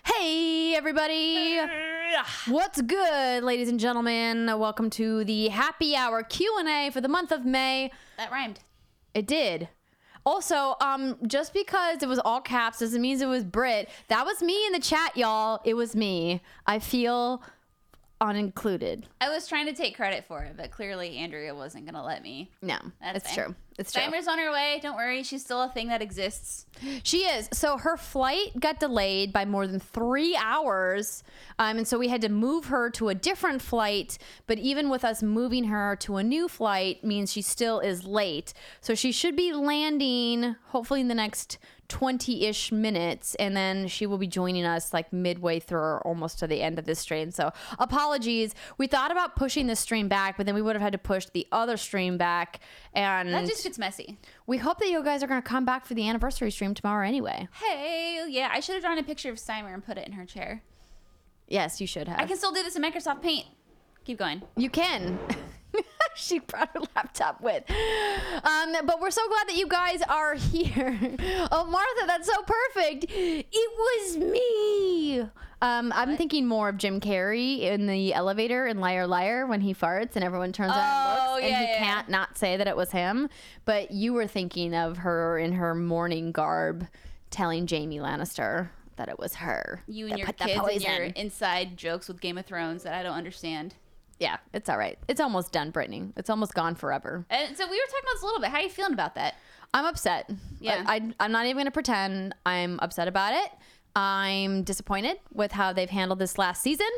Hey, everybody. What's good, ladies and gentlemen? Welcome to the happy hour Q&A for the month of May. That rhymed. It did. Also, just because it was all caps doesn't mean it was Brit. That was me in the chat, y'all. It was me. I feel unincluded. I was trying to take credit for it, but clearly Andrea wasn't going to let me. No, it's true. It's true. Steimer's on her way. Don't worry. She's still a thing that exists. She is. So her flight got delayed by more than 3 hours. And so we had to move her to a different flight. But even with us moving her to a new flight means she still is late. So she should be landing hopefully in the next 20-ish minutes, and then she will be joining us like midway through or almost to the end of this stream. So apologies. We thought about pushing this stream back, but then we would have had to push the other stream back, and That just gets messy. we hope that you guys are going to come back for the anniversary stream tomorrow anyway. Hey, yeah, I should have drawn a picture of Steimer and put it in her chair. Yes, you should have. I can still do this in Microsoft Paint. Keep going. You can. She brought her laptop with. But we're so glad that you guys are here. Oh, Martha, that's so perfect. It was me. I'm thinking more of Jim Carrey in the elevator in Liar Liar when he farts and everyone turns around and looks, and he can't not say that it was him. But you were thinking of her in her morning garb telling Jaime Lannister that it was her. You and your kids and your inside jokes with Game of Thrones that I don't understand. Yeah, it's all right. It's almost done, Brittany. It's almost gone forever. And so we were talking about this a little bit. How are you feeling about that? I'm upset. Yeah. I'm not even going to pretend I'm upset about it. I'm disappointed with how they've handled this last season.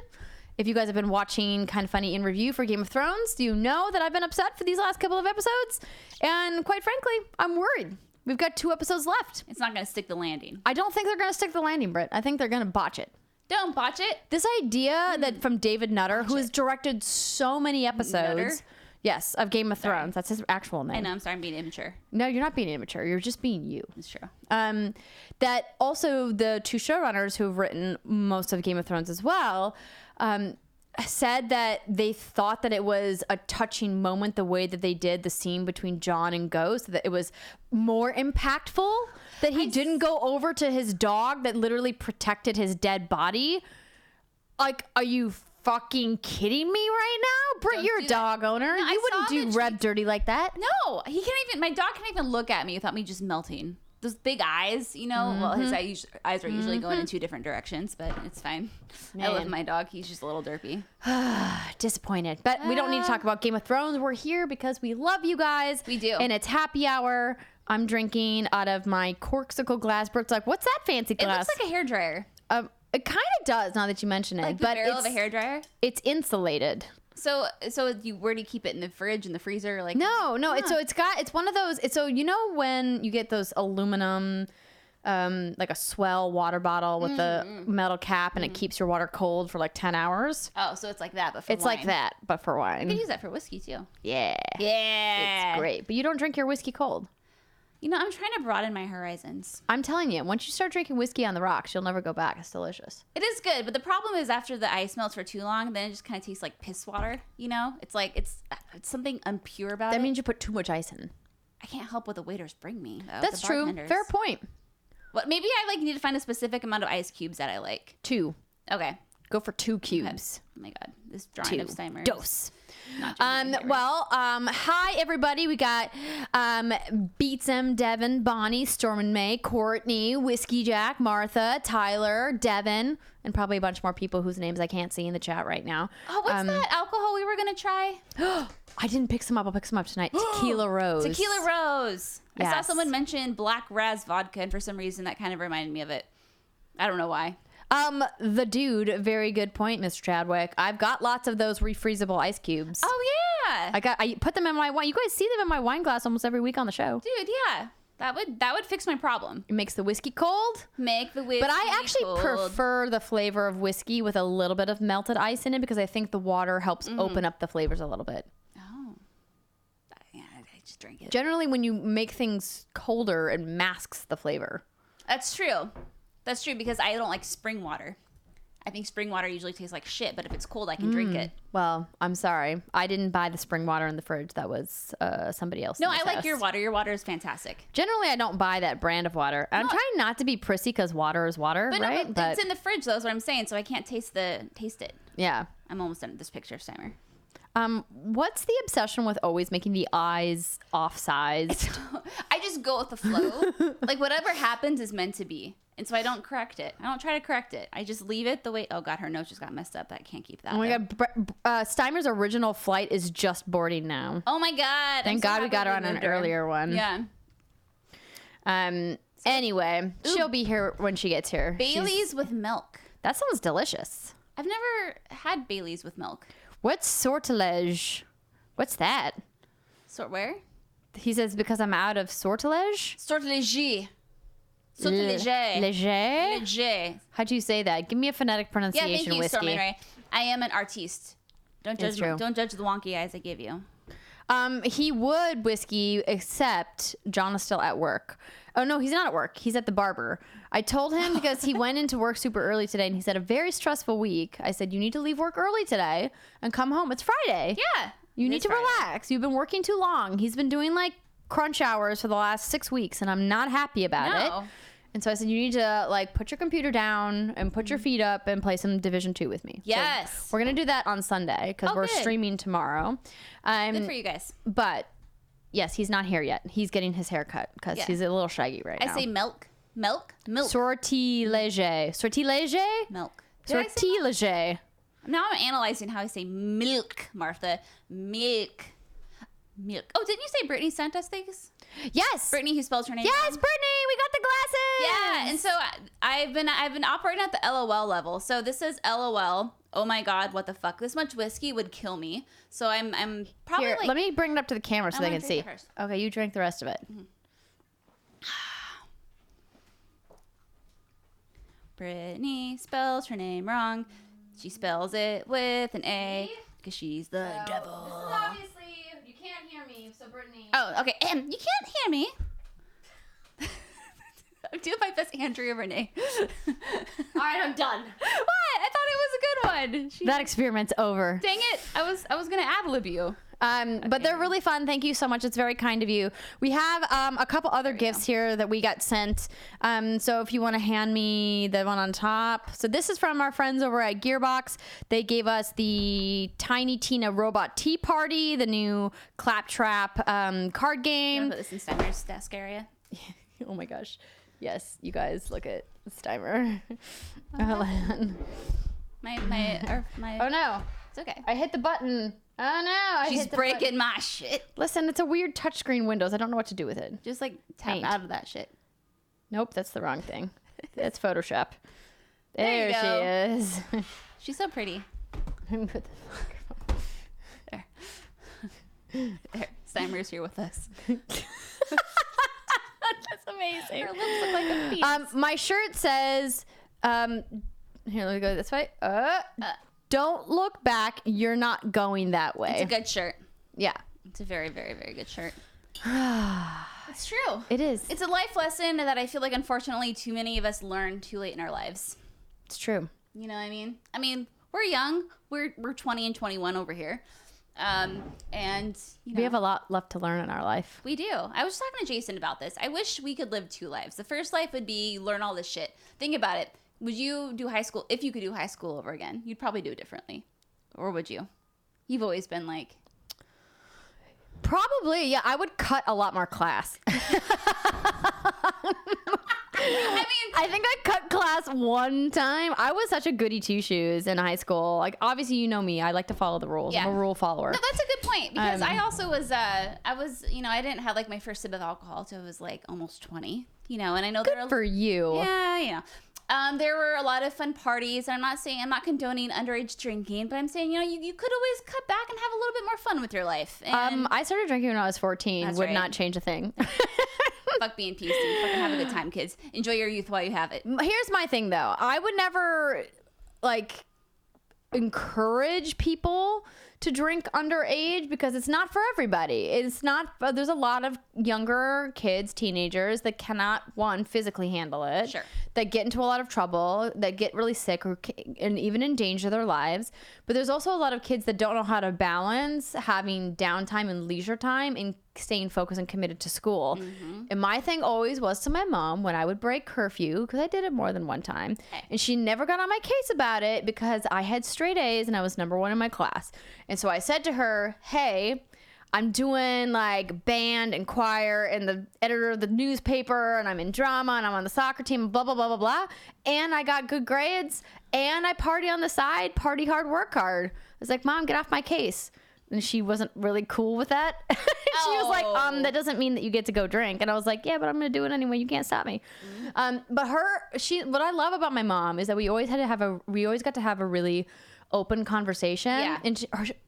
If you guys have been watching Kind of Funny in Review for Game of Thrones, you know that I've been upset for these last couple of episodes. And quite frankly, I'm worried. We've got 2 episodes left. It's not going to stick the landing. I don't think they're going to stick the landing, Britt. I think they're going to botch it. Don't botch it. This idea that from David Nutter, who has directed so many episodes. Nutter? Yes, of Game of Thrones. That's his actual name. I know. I'm sorry. I'm being immature. No, you're not being immature. You're just being you. It's true. That also the 2 showrunners who have written most of Game of Thrones as well said that they thought that it was a touching moment the way that they did the scene between Jon and Ghost, that it was more impactful, that he didn't go over to his dog that literally protected his dead body. Like, are you fucking kidding me right now? Britt, you're a dog owner. No, you wouldn't do Reb dirty like that. No, he can't even. My dog can't even look at me without me just melting. Those big eyes, you know. Well, his eyes are usually going in 2 different directions, but it's fine. Man. I love my dog. He's just a little derpy. Disappointed. But we don't need to talk about Game of Thrones. We're here because we love you guys. We do. And it's happy hour. I'm drinking out of my corksicle glass. Britt's like, what's that fancy It glass? looks like a hairdryer. It kind of does now that you mention it. Like the but barrel of a hairdryer. It's insulated. So where do you keep it, in the fridge, in the freezer? Like No. It's one of those. So you know when you get those aluminum, like a Swell water bottle with the metal cap, and it keeps your water cold for like 10 hours. Oh, so it's like that, but for It's wine. like that, but for wine. You can use that for whiskey too. Yeah. Yeah, It's great. But you don't drink your whiskey cold. You know, I'm trying to broaden my horizons. I'm telling you, once you start drinking whiskey on the rocks, you'll never go back. It's delicious. It is good, but the problem is after the ice melts for too long, then it just kind of tastes like piss water. You know, it's like it's something impure about it. That means you put too much ice in. I can't help what the waiters bring me, though. That's the true. bartenders. Fair point. Well, maybe I need to find a specific amount of ice cubes that I like. 2. Okay. Go for 2 cubes. Oh my god, this drawing 2. of Steimer. Dose. Well, Hi everybody. We got Beats M, Devin, Bonnie, Storm and May, Courtney, Whiskey Jack, Martha, Tyler, Devin, and probably a bunch more people whose names I can't see in the chat right now. Oh, what's that alcohol we were gonna try? I didn't pick some up. I'll pick some up tonight. Tequila Rose. Tequila Rose. I saw Yes. someone mention Black Raz vodka, and for some reason that kind of reminded me of it. I don't know why. The dude, very good point, Mr. Chadwick. I've got lots of those refreezable ice cubes. Oh yeah, I put them in my wine. You guys see them in my wine glass almost every week on the show. dude. Yeah, that would fix my problem. It makes the whiskey cold. Make the whiskey. But I actually cold. prefer the flavor of whiskey with a little bit of melted ice in it because I think the water helps open up the flavors a little bit. Oh, yeah, I just drink it. Generally, when you make things colder, it masks the flavor. That's true. That's true because I don't like spring water. I think spring water usually tastes like shit, but if it's cold, I can drink it. Well, I'm sorry. I didn't buy the spring water in the fridge. That was somebody else. No, I like your water. Your water is fantastic. Generally, I don't buy that brand of water. I'm trying not to be prissy because water is water, But right? no, but it's in the fridge, though, is what I'm saying, so I can't taste it. Yeah. I'm almost done with this picture, Steimer. What's the obsession with always making the eyes off-size? I just go with the flow. Like, whatever happens is meant to be. And so I don't correct it. I don't try to correct it. I just leave it the way... Oh, God, her nose just got messed up. I can't keep that. Oh, my God. Steimer's original flight is just boarding now. Oh, my God. Thank God we got her on an earlier one. Yeah. Anyway, she'll be here when she gets here. Bailey's with milk. That sounds delicious. I've never had Bailey's with milk. What's sortilege? What's that? Sort where? He says because I'm out of sortilege. Sortilege. Sortilege. Leger. Leger. How'd you say that? Give me a phonetic pronunciation, Yeah, thank you, Whiskey. Stormy Ray. I am an artiste. Don't It's judge. true. Don't judge the wonky eyes I give you. He would, Whiskey, except John is still at work. Oh, no, he's not at work. He's at the barber. I told him because he went into work super early today, and he said, a very stressful week. I said, you need to leave work early today and come home. It's Friday. Yeah. You need to relax. You've been working too long. He's been doing, like, crunch hours for the last 6 weeks, and I'm not happy about it. And so I said, you need to, like, put your computer down and put your feet up and play some Division 2 with me. Yes. So we're going to do that on Sunday because we're good. streaming tomorrow. Good for you guys. But, yes, he's not here yet. He's getting his hair cut because he's a little shaggy right now. I say milk. Milk? Milk. Sortilege. Sortilege? Milk. Sortilege. Now I'm analyzing how I say milk, Martha. Milk. Milk. Oh, didn't you say Brittany sent us things? Yes. Brittany, who spells her name Yes, wrong? Brittany, we got the glasses. Yeah, and so I've been operating at the LOL level. So this says LOL. Oh my God, what the fuck? This much whiskey would kill me. So I'm probably Here, like... let me bring it up to the camera so I they wanna can drink see. it first. Okay, you drink the rest of it. Brittany spells her name wrong. She spells it with an A because she's the devil. Obviously, you can't hear me, so Brittany. Oh, okay. You can't hear me. I'm doing my best Andrea Renee. All right, I'm done. What? I thought it was a good one. That experiment's over. Dang it. I was going to ad-lib you. But they're really fun. Thank you so much. It's very kind of you. We have a couple other gifts here that we got sent. So if you want to hand me the one on top. So this is from our friends over at Gearbox. They gave us the Tiny Tina Robot Tea Party, the new Claptrap card game. Put this in Steimer's desk area. Oh my gosh. Yes, you guys, look at Steimer. My Oh no. It's okay. I hit the button. Oh no. She's breaking my shit. Listen, it's a weird touchscreen Windows. I don't know what to do with it. Just like tap Paint. out of that shit. Nope, that's the wrong thing. That's Photoshop. There you go. She is. She's so pretty. Let me put the microphone. There. Steimer's here with us. That's amazing. Her lips look like a penis. My shirt says, here, let me go this way. Don't look back. You're not going that way. It's a good shirt. Yeah. It's a very, very, very good shirt. It's true. It is. It's a life lesson that I feel like, unfortunately, too many of us learn too late in our lives. It's true. You know what I mean? I mean, we're young. We're 20 and 21 over here. And you know, We have a lot left to learn in our life. we do. I was talking to Jason about this. I wish we could live two lives. The first life would be learn all this shit. Think about it. Would you do high school? If you could do high school over again, you'd probably do it differently. Or would you? You've always been like... Probably, yeah. I would cut a lot more class. I think I cut class one time. I was such a goody two shoes in high school. Like, obviously, you know me. I like to follow the rules. Yeah. I'm a rule follower. No, that's a good point because I also was, I didn't have like my first sip of alcohol till I was like almost 20, you know, and I know there Good are, for you. yeah, you know. There were a lot of fun parties, and I'm not condoning underage drinking, but I'm saying, you know, you could always cut back and have a little bit more fun with your life. And I started drinking when I was 14. That's Would right. not change a thing. fuck being PC. Fucking have a good time, kids. Enjoy your youth while you have it. Here's my thing, though. I would never, like, encourage people to drink underage because it's not for everybody. It's not, there's a lot of younger kids, teenagers that cannot, one, physically handle it. Sure. That get into a lot of trouble, that get really sick and even endanger their lives. But there's also a lot of kids that don't know how to balance having downtime and leisure time and staying focused and committed to school. Mm-hmm. And my thing always was to my mom when I would break curfew, because I did it more than one time, and she never got on my case about it because I had straight A's and I was number one in my class. And so I said to her, hey, I'm doing like band and choir and the editor of the newspaper and I'm in drama and I'm on the soccer team, blah, blah, blah, blah, blah. And I got good grades and I party on the side, party hard, work hard. I was like, Mom, get off my case. And she wasn't really cool with that. She was like, that doesn't mean that you get to go drink. And I was like, yeah, but I'm going to do it anyway. You can't stop me. Mm-hmm. But what I love about my mom is that we always got to have a really open conversation. Yeah. And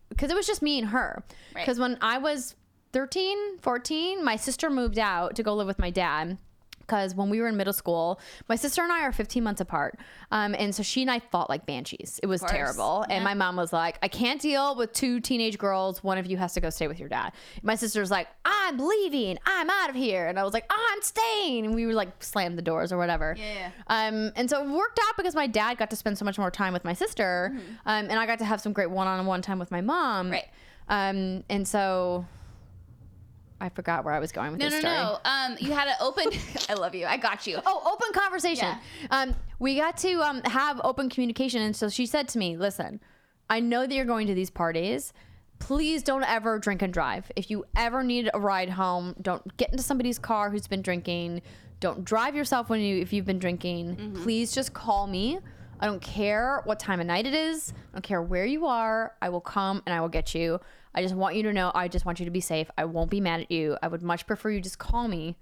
because it was just me and her. Because when I was 13, 14, my sister moved out to go live with my dad. Because when we were in middle school, my sister and I are 15 months apart. And so she and I fought like banshees. It was terrible. Yeah. And my mom was like, I can't deal with two teenage girls. One of you has to go stay with your dad. My sister's like, I'm leaving. I'm out of here. And I was like, I'm staying. And we were like, slammed the doors or whatever. Yeah. And so it worked out because my dad got to spend so much more time with my sister. Mm-hmm. And I got to have some great one-on-one time with my mom. Right. And so... I forgot where I was going with this story. No. You had an open... I love you. I got you. Oh, open conversation. Yeah. We got to have open communication. And so she said to me, listen, I know that you're going to these parties. Please don't ever drink and drive. If you ever need a ride home, don't get into somebody's car who's been drinking. Don't drive yourself if you've been drinking. Mm-hmm. Please just call me. I don't care what time of night it is. I don't care where you are. I will come and I will get you. I just want you to know, I just want you to be safe. I won't be mad at you. I would much prefer you just call me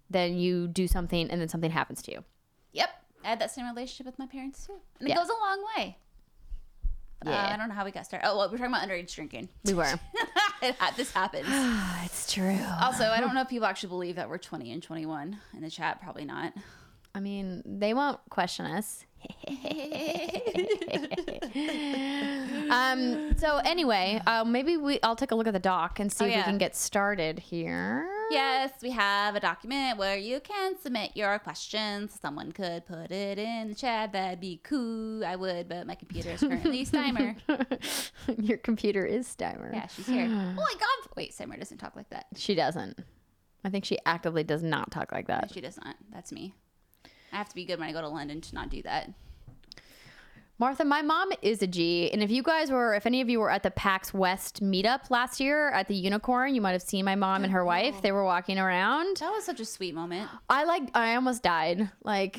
than you do something and then something happens to you. Yep. I had that same relationship with my parents too. And it goes a long way. Yeah. I don't know how we got started. Oh, well, we're talking about underage drinking. We were. This happens. It's true. Also, I don't know if people actually believe that we're 20 and 21 in the chat. Probably not. I mean, they won't question us. So anyway, maybe I'll take a look at the doc and see if we can get started here. Yes, we have a document where you can submit your questions. Someone could put it in the chat. That'd be cool. I would, but my computer is currently Steimer. Your computer is Steimer. Yeah, she's here. Oh my God. Wait, Steimer doesn't talk like that. She doesn't. I think she actively does not talk like that. No, she does not. That's me. I have to be good when I go to London to not do that. Martha, my mom is a G. And if any of you were at the PAX West meetup last year at the Unicorn, you might have seen my mom and her wife. They were walking around. That was such a sweet moment. I almost died. I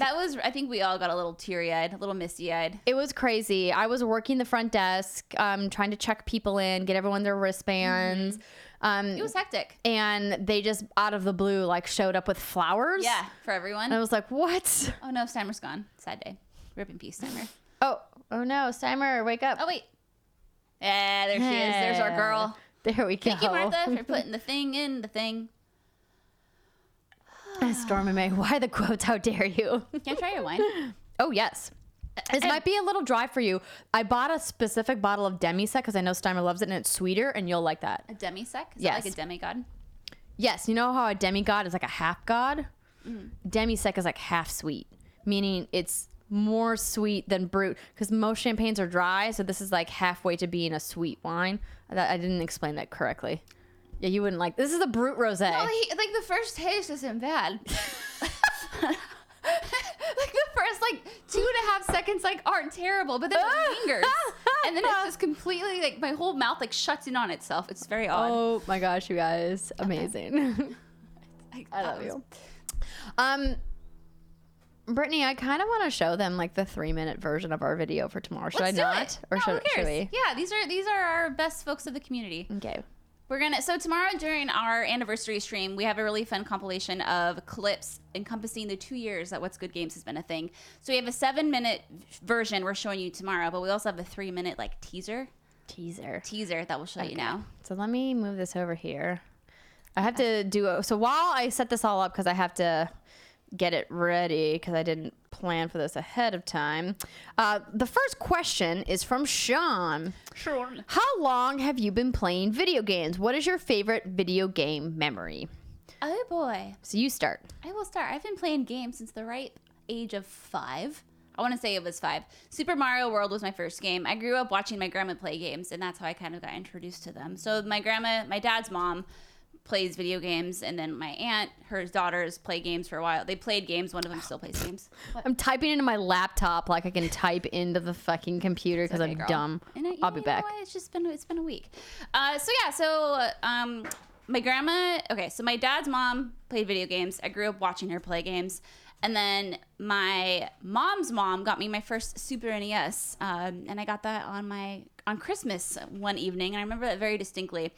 think we all got a little teary-eyed, a little misty-eyed. It was crazy. I was working the front desk, trying to check people in, get everyone their wristbands. It was hectic. And they just, out of the blue, showed up with flowers. Yeah, for everyone. And I was like, what? Oh, no, Steimer's gone. Sad day. Rip in peace, Steimer. Oh no, Steimer, wake up. Oh, wait. Yeah, there she is. There's our girl. There we go. Thank you, Martha, for putting the thing in the thing. Stormy May, why the quotes? How dare you? Can I try your wine? Oh, yes. This might be a little dry for you. I bought a specific bottle of demi-sec because I know Steimer loves it and it's sweeter and you'll like that. A demi-sec? Is yes. that like a demigod? Yes. You know how a demigod is like a half god? Demi-sec is like half sweet, meaning it's more sweet than brut because most champagnes are dry, so this is like halfway to being a sweet wine. I didn't explain that correctly. Yeah, you wouldn't like this. Is a brut rosé. No, the first taste isn't bad. The first 2.5 seconds aren't terrible, but then it lingers, and then it's just completely my whole mouth shuts in on itself. It's very odd. Oh my gosh, you guys, amazing! I love you. Brittany, I kind of want to show them the 3-minute version of our video for tomorrow. Should Let's I not? do it. Or no, should we? Yeah, these are our best folks of the community. Okay. So tomorrow during our anniversary stream, we have a really fun compilation of clips encompassing the 2 years that What's Good Games has been a thing. So we have a 7-minute version we're showing you tomorrow, but we also have a 3-minute teaser that we'll show you now. So let me move this over here. I have to do so while I set this all up because I have to get it ready because I didn't plan for this ahead of time. The first question is from Sean. Sure. How long have you been playing video games? What is your favorite video game memory? Oh boy. So you start. I will start. I've been playing games since the ripe age of 5. I want to say it was 5. Super Mario World was my first game. I grew up watching my grandma play games, and that's how I kind of got introduced to them. So my dad's mom plays video games, and then my aunt, her daughters play games for a while. They played games. One of them still plays games. What? I'm typing into my laptop like I can type into the fucking computer because Okay, I'm girl. dumb. I'll be back. It's been a week. My grandma. Okay, so my dad's mom played video games. I grew up watching her play games. And then my mom's mom got me my first Super NES, and I got that on Christmas one evening, and I remember that very distinctly.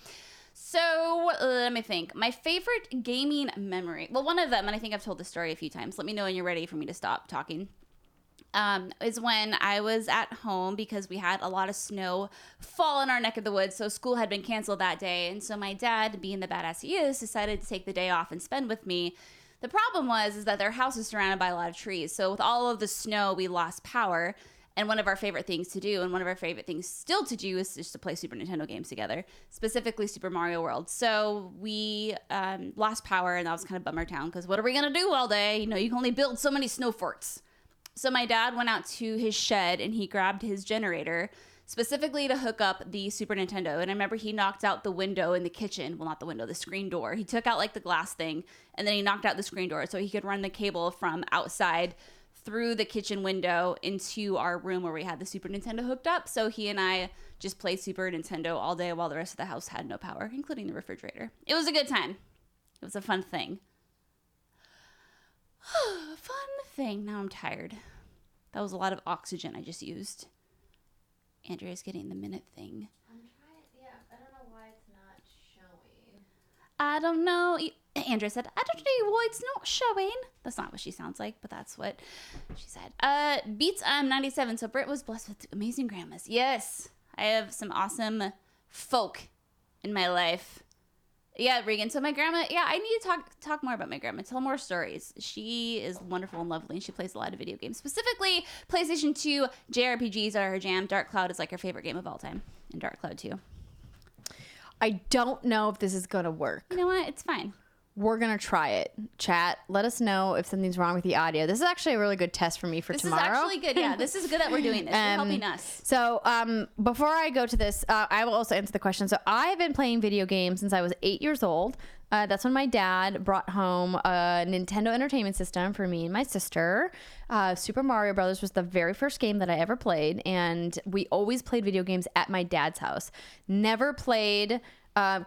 So let me think. My favorite gaming memory, well, one of them, and I think I've told this story a few times. Let me know when you're ready for me to stop talking. Is when I was at home because we had a lot of snow fall in our neck of the woods, so school had been canceled that day, and so my dad, being the badass he is, decided to take the day off and spend with me. The problem is that their house is surrounded by a lot of trees. So with all of the snow, we lost power. And one of our favorite things to do, and one of our favorite things still to do, is just to play Super Nintendo games together, specifically Super Mario World. So we lost power, and that was kind of bummer town, because what are we going to do all day? You know, you can only build so many snow forts. So my dad went out to his shed, and he grabbed his generator, specifically to hook up the Super Nintendo. And I remember he knocked out the window in the kitchen. Well, not the window, the screen door. He took out like the glass thing, and then he knocked out the screen door so he could run the cable from outside through the kitchen window into our room where we had the Super Nintendo hooked up. So he and I just played Super Nintendo all day while the rest of the house had no power, including the refrigerator. It was a good time. It was a fun thing. Fun thing. Now I'm tired. That was a lot of oxygen I just used. Andrea's getting the minute thing. I'm trying. Yeah, I don't know why it's not showing. I don't know. Andrea said, I don't know why it's not showing. That's not what she sounds like, but that's what she said. Beats 97. So Britt was blessed with amazing grandmas. Yes, I have some awesome folk in my life. Yeah, Regan. So my grandma, I need to talk more about my grandma. Tell more stories. She is wonderful and lovely, and she plays a lot of video games. Specifically, PlayStation 2 JRPGs are her jam. Dark Cloud is like her favorite game of all time. And Dark Cloud 2. I don't know if this is going to work. You know what? It's fine. We're going to try it. Chat, let us know if something's wrong with the audio. This is actually a really good test for me for tomorrow. This is actually good. Yeah, this is good that we're doing this. You're helping us. So before I go to this, I will also answer the question. So I've been playing video games since I was 8 years old. That's when my dad brought home a Nintendo Entertainment System for me and my sister. Super Mario Brothers was the very first game that I ever played. And we always played video games at my dad's house. Never played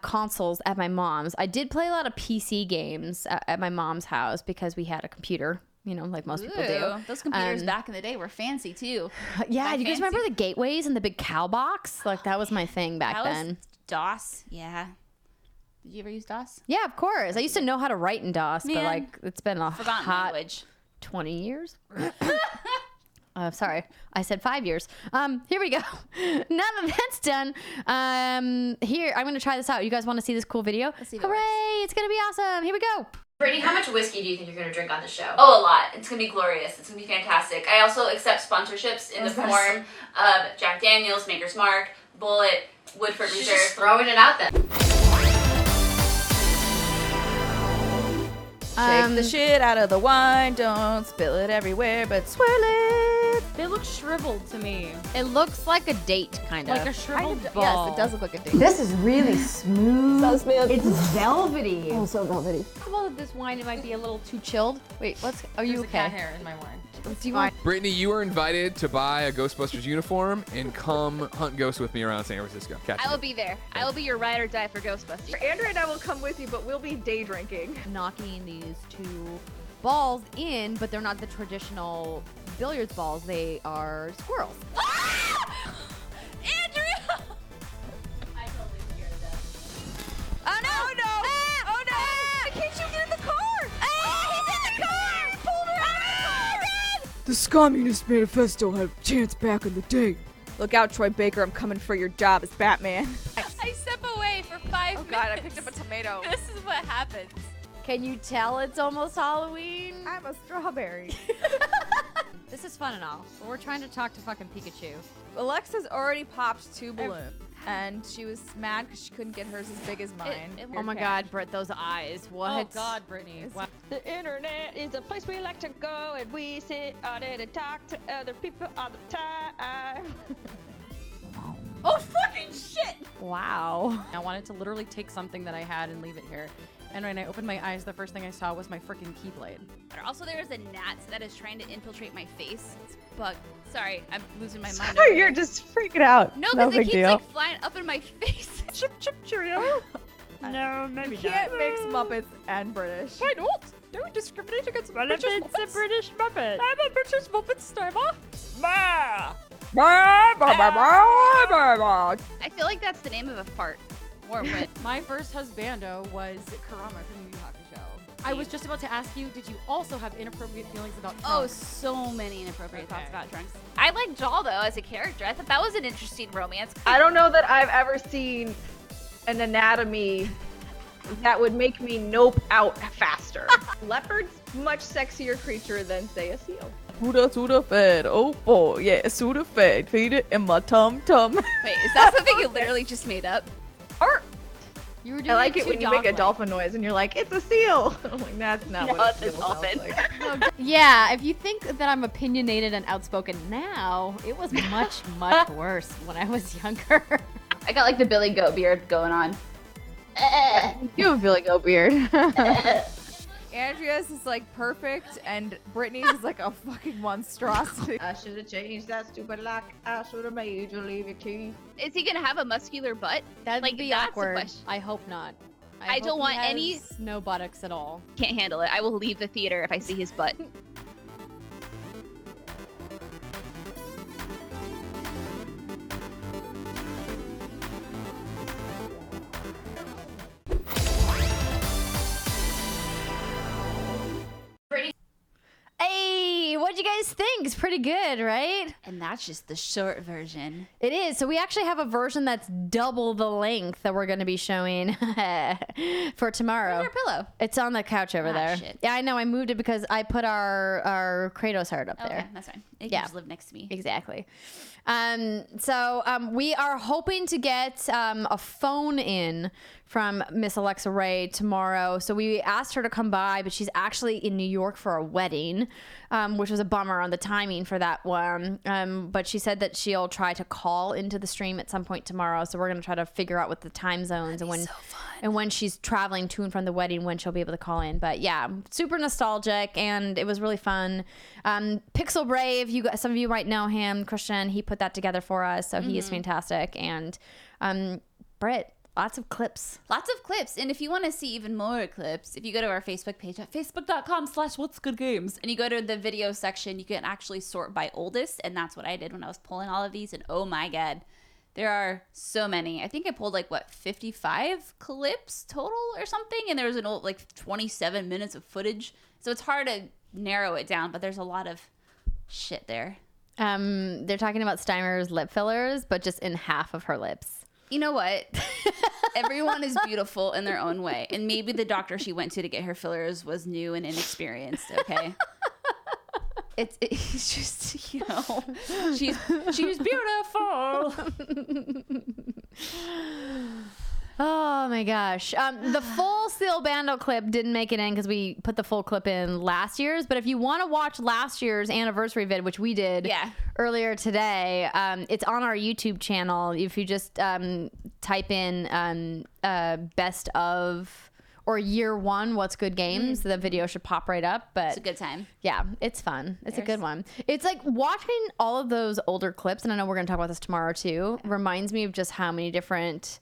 consoles at my mom's. I did play a lot of PC games at my mom's house because we had a computer, you know, like most people do. Those computers back in the day were fancy too. Yeah, do you guys remember the gateways and the big cow box? Like that was my thing back then. Was DOS. Yeah. Did you ever use DOS? Yeah, of course. I used to know how to write in DOS, but like it's been a Forgotten hot language. 20 years. Sorry, I said 5 years. Here we go. Now that that's done, here, I'm going to try this out. You guys want to see this cool video? Let's see if it Hooray, works. it's going to be awesome. Here we go. Brittany, how much whiskey do you think you're going to drink on the show? Oh, a lot. It's going to be glorious. It's going to be fantastic. I also accept sponsorships in the form of Jack Daniels, Maker's Mark, Bullet, Woodford She's Reserve. just throwing it out there. Shake the shit out of the wine, don't spill it everywhere, but swirl it. They look shriveled to me. It looks like a date, kind of. Like a shriveled Yes, ball. it does look like a date. This is really smooth. So smooth. It's velvety. Oh, so velvety. Well, that this wine, it might be a little too chilled. Wait, are you There's a cat okay? hair in my wine. Do you want? Brittany, you are invited to buy a Ghostbusters uniform and come hunt ghosts with me around San Francisco. Catch I me. will be there. I will be your ride or die for Ghostbusters. Andrea and I will come with you, but we'll be day drinking. Knocking these two balls in, but they're not the traditional billiards balls. They are squirrels. Andrea! I totally scared them. Oh no! Oh no! Oh no! Why can't you get in the car? He's in the car! Pull her out of the car! The Communist Manifesto had a chance back in the day. Look out, Troy Baker, I'm coming for your job as Batman. I step away for 5 minutes. Oh god, I picked up a tomato. This is what happens. Can you tell it's almost Halloween? I'm a strawberry. This is fun and all, but we're trying to talk to fucking Pikachu. Alexa's already popped 2 balloons, and she was mad because she couldn't get hers as big as mine. Oh my God, Britt, those eyes. What? Oh God, Brittany. Wow. The internet is a place we like to go, and we sit on it and talk to other people all the time. Oh, fucking shit! Wow. I wanted to literally take something that I had and leave it here. And when I opened my eyes, the first thing I saw was my freaking keyblade. Also, there is a gnat that is trying to infiltrate my face. It's bug. Sorry, I'm losing my mind. Oh, over you're here. just freaking out. No, no because it big keeps deal. like flying up in my face. Chip, chip, cheerio. No, maybe You can't mix Muppets and British. Why not? Don't discriminate against British It's a Muppets. British Muppet. I'm a British Muppet stammer. I feel like that's the name of a fart. Or what? My first husbando was Karama from Yu Yu Hakusho. I was just about to ask you, did you also have inappropriate feelings about Oh, Trunks? so many inappropriate Okay. thoughts about Trunks. I like Jaw though as a character. I thought that was an interesting romance. I don't know that I've ever seen an anatomy that would make me nope out faster. Leopard's much sexier creature than, say, a seal. Suda fed. Oh boy, yeah, Suda fed. Feed it in my tum tum. Wait, is that something you literally just made up? Or You were doing I like it too when you make a dog-like. dolphin noise and you're like, it's a seal. I'm like, that's not No, what it's a a seal sounds dolphin. like. Yeah, if you think that I'm opinionated and outspoken now, it was much, much worse when I was younger. I got like the Billy Goat beard going on. You have a Billy Goat beard. Andrea's is like perfect, and Brittany's is like a fucking monstrosity. I should have changed that stupid lock. I should have made you leave your key. Is he gonna have a muscular butt? That'd Like, be that's the awkward. question. I hope not. I hope don't he want has any- no buttocks at all. Can't handle it. I will leave the theater if I see his butt. Hey, what'd you guys think? It's pretty good, right? And that's just the short version. It is. So we actually have a version that's double the length that we're going to be showing for tomorrow. Where's your pillow? It's on the couch over Ah, there. shit. Yeah, I know. I moved it because I put our Kratos heart up Okay, there. that's fine. It can Yeah. just live next to me. Exactly. So we are hoping to get a phone in from Miss Alexa Ray tomorrow. So we asked her to come by, but she's actually in New York for a wedding, which was a bummer on the timing for that one. But she said that she'll try to call into the stream at some point tomorrow. So we're going to try to figure out what the time zones and when she's traveling to and from the wedding, when she'll be able to call in. But yeah, super nostalgic, and it was really fun. Pixel Brave, some of you might know him, Christian. He put that together for us, so he is fantastic. And Britt, lots of clips. Lots of clips. And if you want to see even more clips, if you go to our Facebook page at facebook.com/whatsgoodgames and you go to the video section, you can actually sort by oldest. And that's what I did when I was pulling all of these. And oh my God, there are so many. I think I pulled 55 clips total or something. And there was an old 27 minutes of footage. So it's hard to narrow it down, but there's a lot of shit there. They're talking about Steimer's lip fillers, but just in half of her lips. You know what? Everyone is beautiful in their own way. And maybe the doctor she went to get her fillers was new and inexperienced, okay? It's just, she's beautiful. Oh my gosh. The full Steel Bando clip didn't make it in because we put the full clip in last year's. But if you want to watch last year's anniversary vid, which we did earlier today, it's on our YouTube channel. If you just type in best of or year one, what's good games, the video should pop right up. But It's a good time. yeah, it's fun. It's a good one. It's like watching all of those older clips, and I know we're going to talk about this tomorrow too, reminds me of just how many different,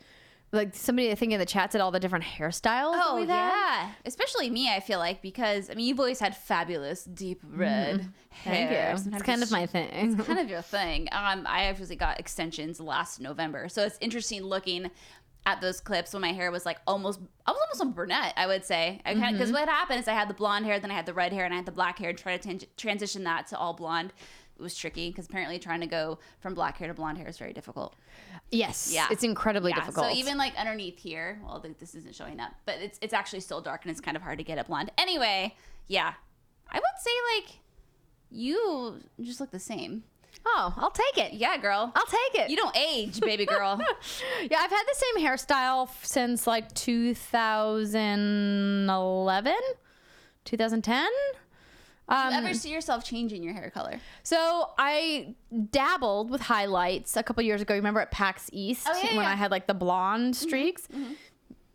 somebody I think in the chat said all the different hairstyles. that Oh, we've had. yeah. Especially me, I feel like, because, you've always had fabulous deep red Thank hair. you. Sometimes It's kind of my thing. It's kind of your thing. I actually got extensions last November. So it's interesting looking at those clips when my hair was I was almost a brunette, I would say. Because what happened is I had the blonde hair, then I had the red hair, and I had the black hair, and tried to transition that to all blonde. was tricky because apparently trying to go from black hair to blonde hair is very difficult. Yes. Yeah. It's incredibly difficult. So even like underneath here, well, this isn't showing up, but it's actually still dark and it's kind of hard to get it blonde. Anyway, yeah, I would say like you just look the same. Oh, I'll take it. Yeah, girl. I'll take it. You don't age, baby girl. Yeah, I've had the same hairstyle since like 2011, 2010. Do you ever see yourself changing your hair color? So I dabbled with highlights a couple years ago. Remember at PAX East when I had like the blonde streaks?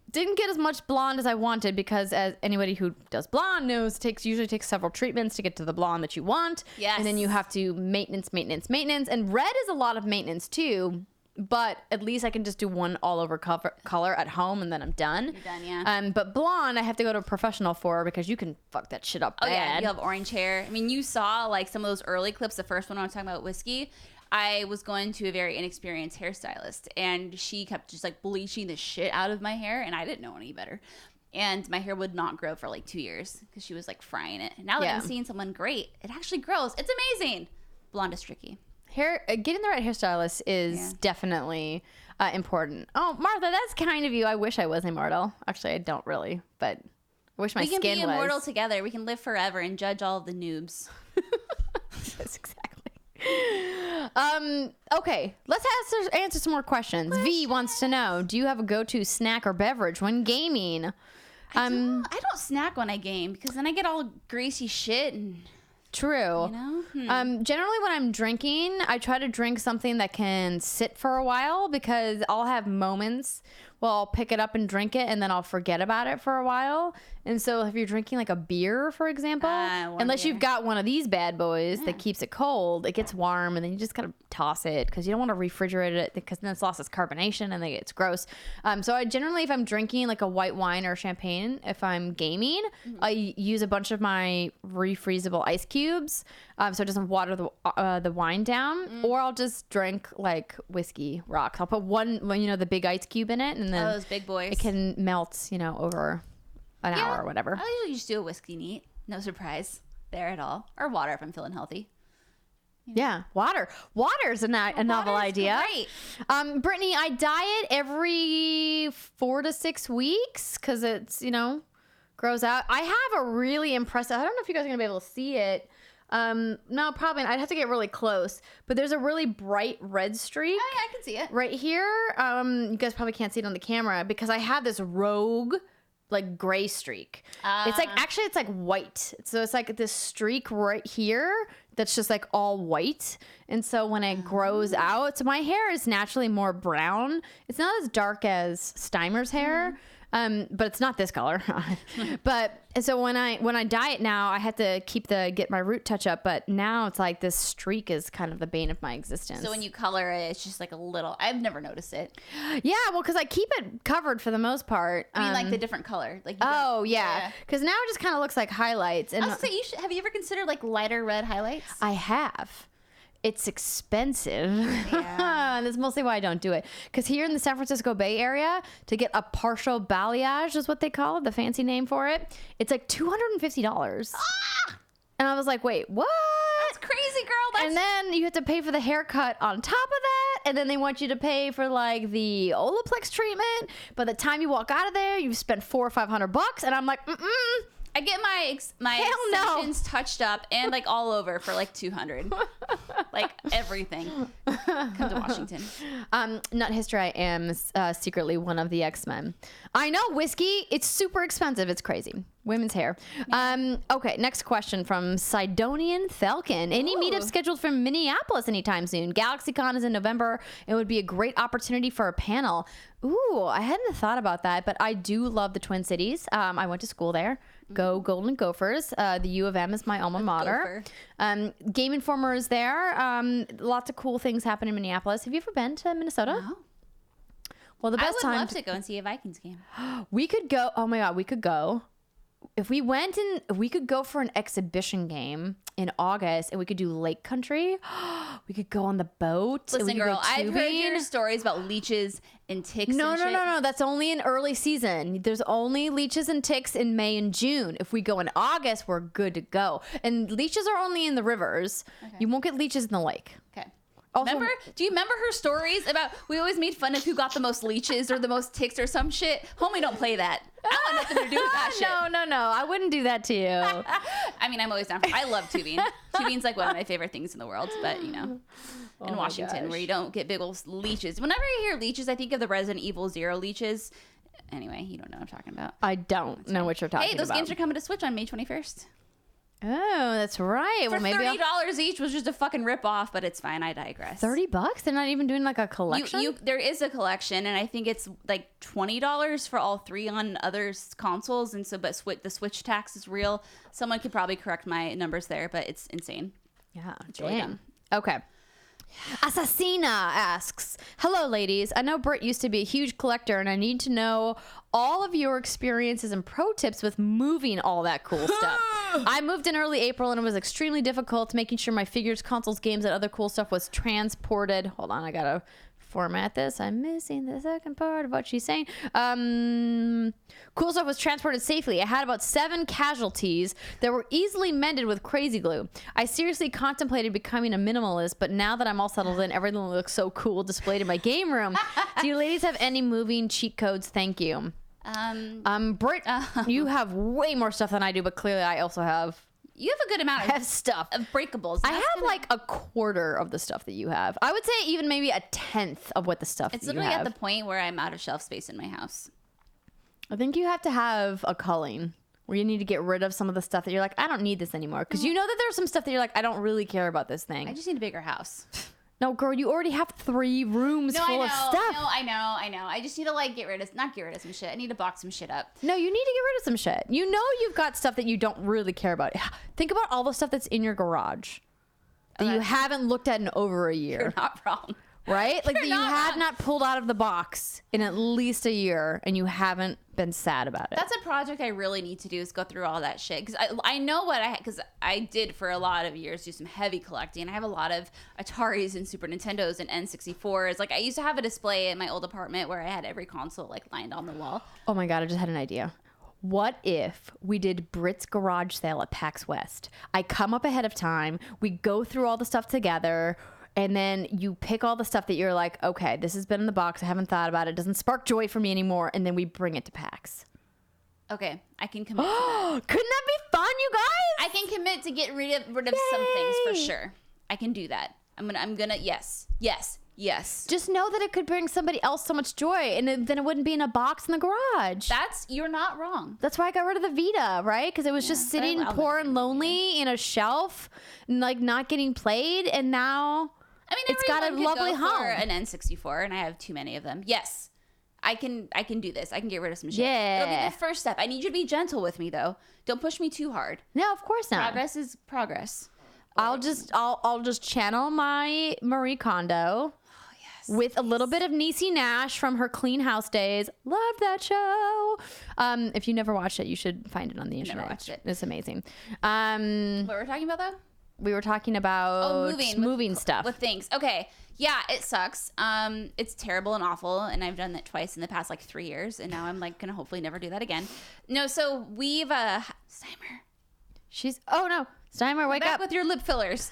Didn't get as much blonde as I wanted because, as anybody who does blonde knows, it usually takes several treatments to get to the blonde that you want. Yes. And then you have to maintenance. And red is a lot of maintenance too. But at least I can just do one all over color at home and then I'm done. You're done, yeah. But blonde, I have to go to a professional for because you can fuck that shit up bad. Oh yeah, you have orange hair. I mean, you saw like some of those early clips. The first one I was talking about whiskey. I was going to a very inexperienced hairstylist, and she kept just like bleaching the shit out of my hair, and I didn't know any better. And my hair would not grow for like 2 years because she was like frying it. Now that I'm seeing someone great, it actually grows. It's amazing. Blonde is tricky. Getting the right hairstylist is definitely important. Oh, Martha, that's kind of you. I wish I was immortal. Actually, I don't really, but I wish my skin was. We can be immortal together. We can live forever and judge all of the noobs. Yes, exactly. Okay, let's answer some more questions. V wants to know, do you have a go-to snack or beverage when gaming? I don't snack when I game because then I get all greasy shit and... True. You know? Generally when I'm drinking, I try to drink something that can sit for a while because I'll have moments where I'll pick it up and drink it and then I'll forget about it for a while. And so if you're drinking like a beer, for example, unless you've got one of these bad boys that keeps it cold, it gets warm and then you just gotta toss it because you don't want to refrigerate it because then it's lost its carbonation and then it's gross. So I generally, if I'm drinking like a white wine or champagne, if I'm gaming, I use a bunch of my refreezable ice cubes so it doesn't water the wine down, or I'll just drink like whiskey rocks. I'll put one, the big ice cube in it, and then those big boys. It can melt, over an hour or whatever. I usually just do a whiskey neat. No surprise there at all. Or water if I'm feeling healthy. Yeah, water. Water's a novel idea. Great. Brittany, I diet every 4 to 6 weeks because it's, grows out. I have a really impressive, I don't know if you guys are going to be able to see it. No, probably not. I'd have to get really close. But there's a really bright red streak. Oh, yeah, I can see it. Right here. You guys probably can't see it on the camera because I have this rogue like gray streak. It's like white. So it's like this streak right here that's just like all white. And so when it grows out, so my hair is naturally more brown. It's not as dark as Steimer's hair. But it's not this color. But so when I diet now, I have to get my root touch up. But now it's like this streak is kind of the bane of my existence. So when you color it, it's just like a little. I've never noticed it. Yeah, well, because I keep it covered for the most part. I mean, like the different color. Like yeah, because now it just kind of looks like highlights. And I was gonna say, have you ever considered like lighter red highlights? I have. It's expensive. Yeah. That's mostly why I don't do it. Because here in the San Francisco Bay Area, to get a partial balayage is what they call it, the fancy name for it. It's like $250. And I was like, wait, what? That's crazy, girl. And then you have to pay for the haircut on top of that. And then they want you to pay for like the Olaplex treatment. By the time you walk out of there, you've spent $400 or $500. And I'm like, I get my extensions touched up and like all over for like $200. Like everything. Come to Washington. Nut history, I am secretly one of the X-Men. I know, whiskey, it's super expensive. It's crazy. Women's hair. Okay, next question from Sidonian Falcon. Any meetup scheduled for Minneapolis anytime soon? GalaxyCon is in November. It would be a great opportunity for a panel. Ooh, I hadn't thought about that, but I do love the Twin Cities. I went to school there. Go Golden Gophers. The U of M is my alma mater. Game Informer is there. Lots of cool things happen in Minneapolis. Have you ever been to Minnesota? No. Well, the best I would time love to go and see a Vikings game. we could go. Oh my God, we could go if we went and we could go for an exhibition game in August and we could do lake country, we could go on the boat. and we Listen, could go girl, I've heard your tubing. stories about leeches and ticks. No, and no, shit. no, no. That's only in early season. There's only leeches and ticks in May and June. If we go in August, we're good to go. And leeches are only in the rivers. You won't get leeches in the lake. Okay. Also- Do you remember her stories about we always made fun of who got the most leeches or the most ticks or some shit? Homie, don't play that. I want nothing to do with that shit. No. I wouldn't do that to you. I mean, I'm always down for I love tubing. Tubing's like one of my favorite things in the world, but you know, in Washington where you don't get big old leeches. Whenever I hear leeches, I think of the Resident Evil 0 leeches. Anyway, you don't know what I'm talking about. I don't know what you're talking Hey, about. those games are coming to Switch on May 21st. Oh, that's right. For Well, maybe $30 each was just a fucking rip off, but it's fine. I digress. $30? They're not even doing like a collection? There is a collection, and I think it's like $20 for all 3 on other consoles. And so, but the Switch tax is real. Someone could probably correct my numbers there, but it's insane. Yeah. really Damn. dumb. Okay. Assassina asks, hello, ladies. I know Britt used to be a huge collector, and I need to know all of your experiences and pro tips with moving all that cool stuff. I moved in early April, and it was extremely difficult making sure my figures, consoles, games, and other cool stuff was transported. Hold on, I gotta format this. I'm missing the second part of what she's saying. Cool stuff was transported safely. I had about 7 casualties that were easily mended with crazy glue. I seriously contemplated becoming a minimalist, but now that I'm all settled in, everything looks so cool displayed in my game room. Do you ladies have any moving cheat codes? Thank you. Britt, you have way more stuff than I do, but clearly I also have You have a good amount have stuff. of breakables. I have like a quarter of the stuff that you have. I would say even maybe a 10th of what the stuff It's that you literally have. at the point where I'm out of shelf space in my house. I think you have to have a culling where you need to get rid of some of the stuff that you're like, I don't need this anymore. Because you know that there's some stuff that you're like, I don't really care about this thing. I just need a bigger house. No, girl, you already have 3 rooms full of stuff. No, I know. I just need to like not get rid of some shit. I need to box some shit up. No, you need to get rid of some shit. You know you've got stuff that you don't really care about. Think about all the stuff that's in your garage that you haven't looked at in over a year. You're not wrong. Right? Like that you not have wrong. not pulled out of the box in at least a year and you haven't been sad about it. That's a project I really need to do is go through all that shit because I know what because I did for a lot of years do some heavy collecting. I have a lot of Ataris and Super Nintendos and N64s. Like I used to have a display in my old apartment where I had every console like lined on the wall. Oh my God, I just had an idea. What if we did Brit's garage sale at PAX West? I come up ahead of time, we go through all the stuff together, and then you pick all the stuff that you're like, okay, this has been in the box, I haven't thought about it, doesn't spark joy for me anymore, and then we bring it to PAX. Okay, I can commit to that. Couldn't that be fun, you guys? I can commit to get rid of some things for sure. I can do that. I'm gonna yes. Just know that it could bring somebody else so much joy, and then it wouldn't be in a box in the garage. You're not wrong. That's why I got rid of the Vita, right? Because it was just but I sitting love poor the and Vita. lonely in a shelf, and like not getting played, and now I mean, it's got a everyone could lovely go for home. an N64, and I have too many of them. Yes, I can do this. I can get rid of some shit. Yeah. It'll be the first step. I need you to be gentle with me, though. Don't push me too hard. No, of course not. Progress is progress. I'll just channel my Marie Kondo with a little bit of Niecy Nash from her Clean House days. Love that show. If you never watched it, you should find it on the internet. watched it. It's amazing. What were we talking about, though? We were talking about moving stuff. With things. Okay. Yeah, it sucks. It's terrible and awful, and I've done that twice in the past, like 3 years, and now I'm like gonna hopefully never do that again. No, so we've Steimer. Steimer, wake Back up. with your lip fillers.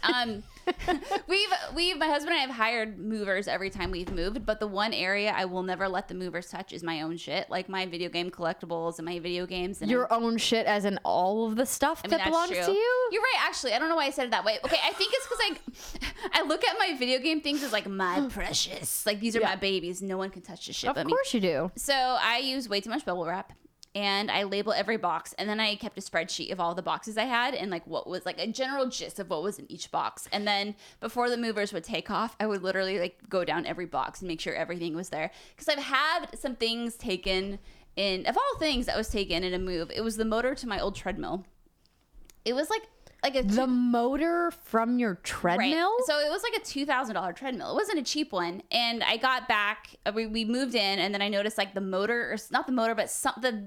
We've my husband and I have hired movers every time we've moved, but the one area I will never let the movers touch is my own shit, like my video game collectibles and my video games. And Your own shit, as in all of the stuff that that's belongs true. to you? You're right, actually. I don't know why I said it that way. Okay, I think it's because I look at my video game things as like my precious. Like these are my babies. No one can touch this shit Of but me. course you do. So I use way too much bubble wrap. And I label every box, and then I kept a spreadsheet of all the boxes I had and like what was like a general gist of what was in each box. And then before the movers would take off, I would literally like go down every box and make sure everything was there. Because I've had some things taken in, of all things that was taken in a move, it was the motor to my old treadmill. It was like like The motor from your treadmill? Right. So it was like a $2,000 treadmill. It wasn't a cheap one. And I got back, we moved in, and then I noticed like the motor, or not the motor, but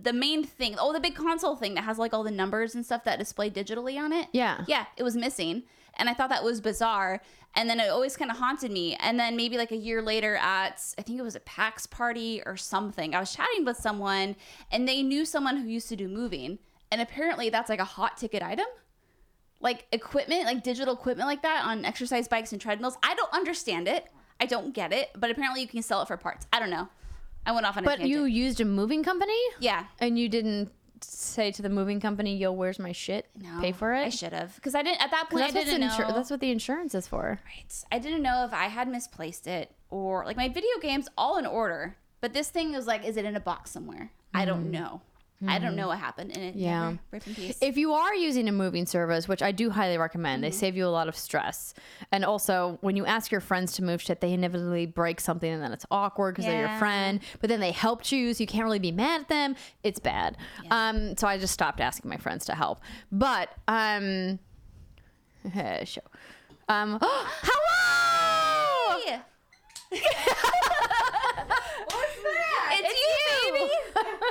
the main thing, the big console thing that has like all the numbers and stuff that display digitally on it. Yeah. Yeah, it was missing. And I thought that was bizarre. And then it always kind of haunted me. And then maybe like a year later at, I think it was a PAX party or something, I was chatting with someone and they knew someone who used to do moving. And apparently that's like a hot ticket item. Like equipment, like digital equipment like that on exercise bikes and treadmills. I don't understand it. I don't get it. But apparently you can sell it for parts. I don't know. I went off on a But tangent. you used a moving company? Yeah. And you didn't say to the moving company, yo, where's my shit? No, Pay for it? I should have. Because I didn't, at that point, I didn't know. That's what the insurance is for. Right. I didn't know if I had misplaced it or like my video games all in order. But this thing was like, is it in a box somewhere? I don't know. I don't know what happened in it. Yeah. Never rip in peace. If you are using a moving service, which I do highly recommend, they save you a lot of stress. And also, when you ask your friends to move shit, they inevitably break something and then it's awkward because they're your Yeah. friend. But then they helped you, so you can't really be mad at them. It's bad. So I just stopped asking my friends to help. But, hello! Hey! What's that? It's you, baby.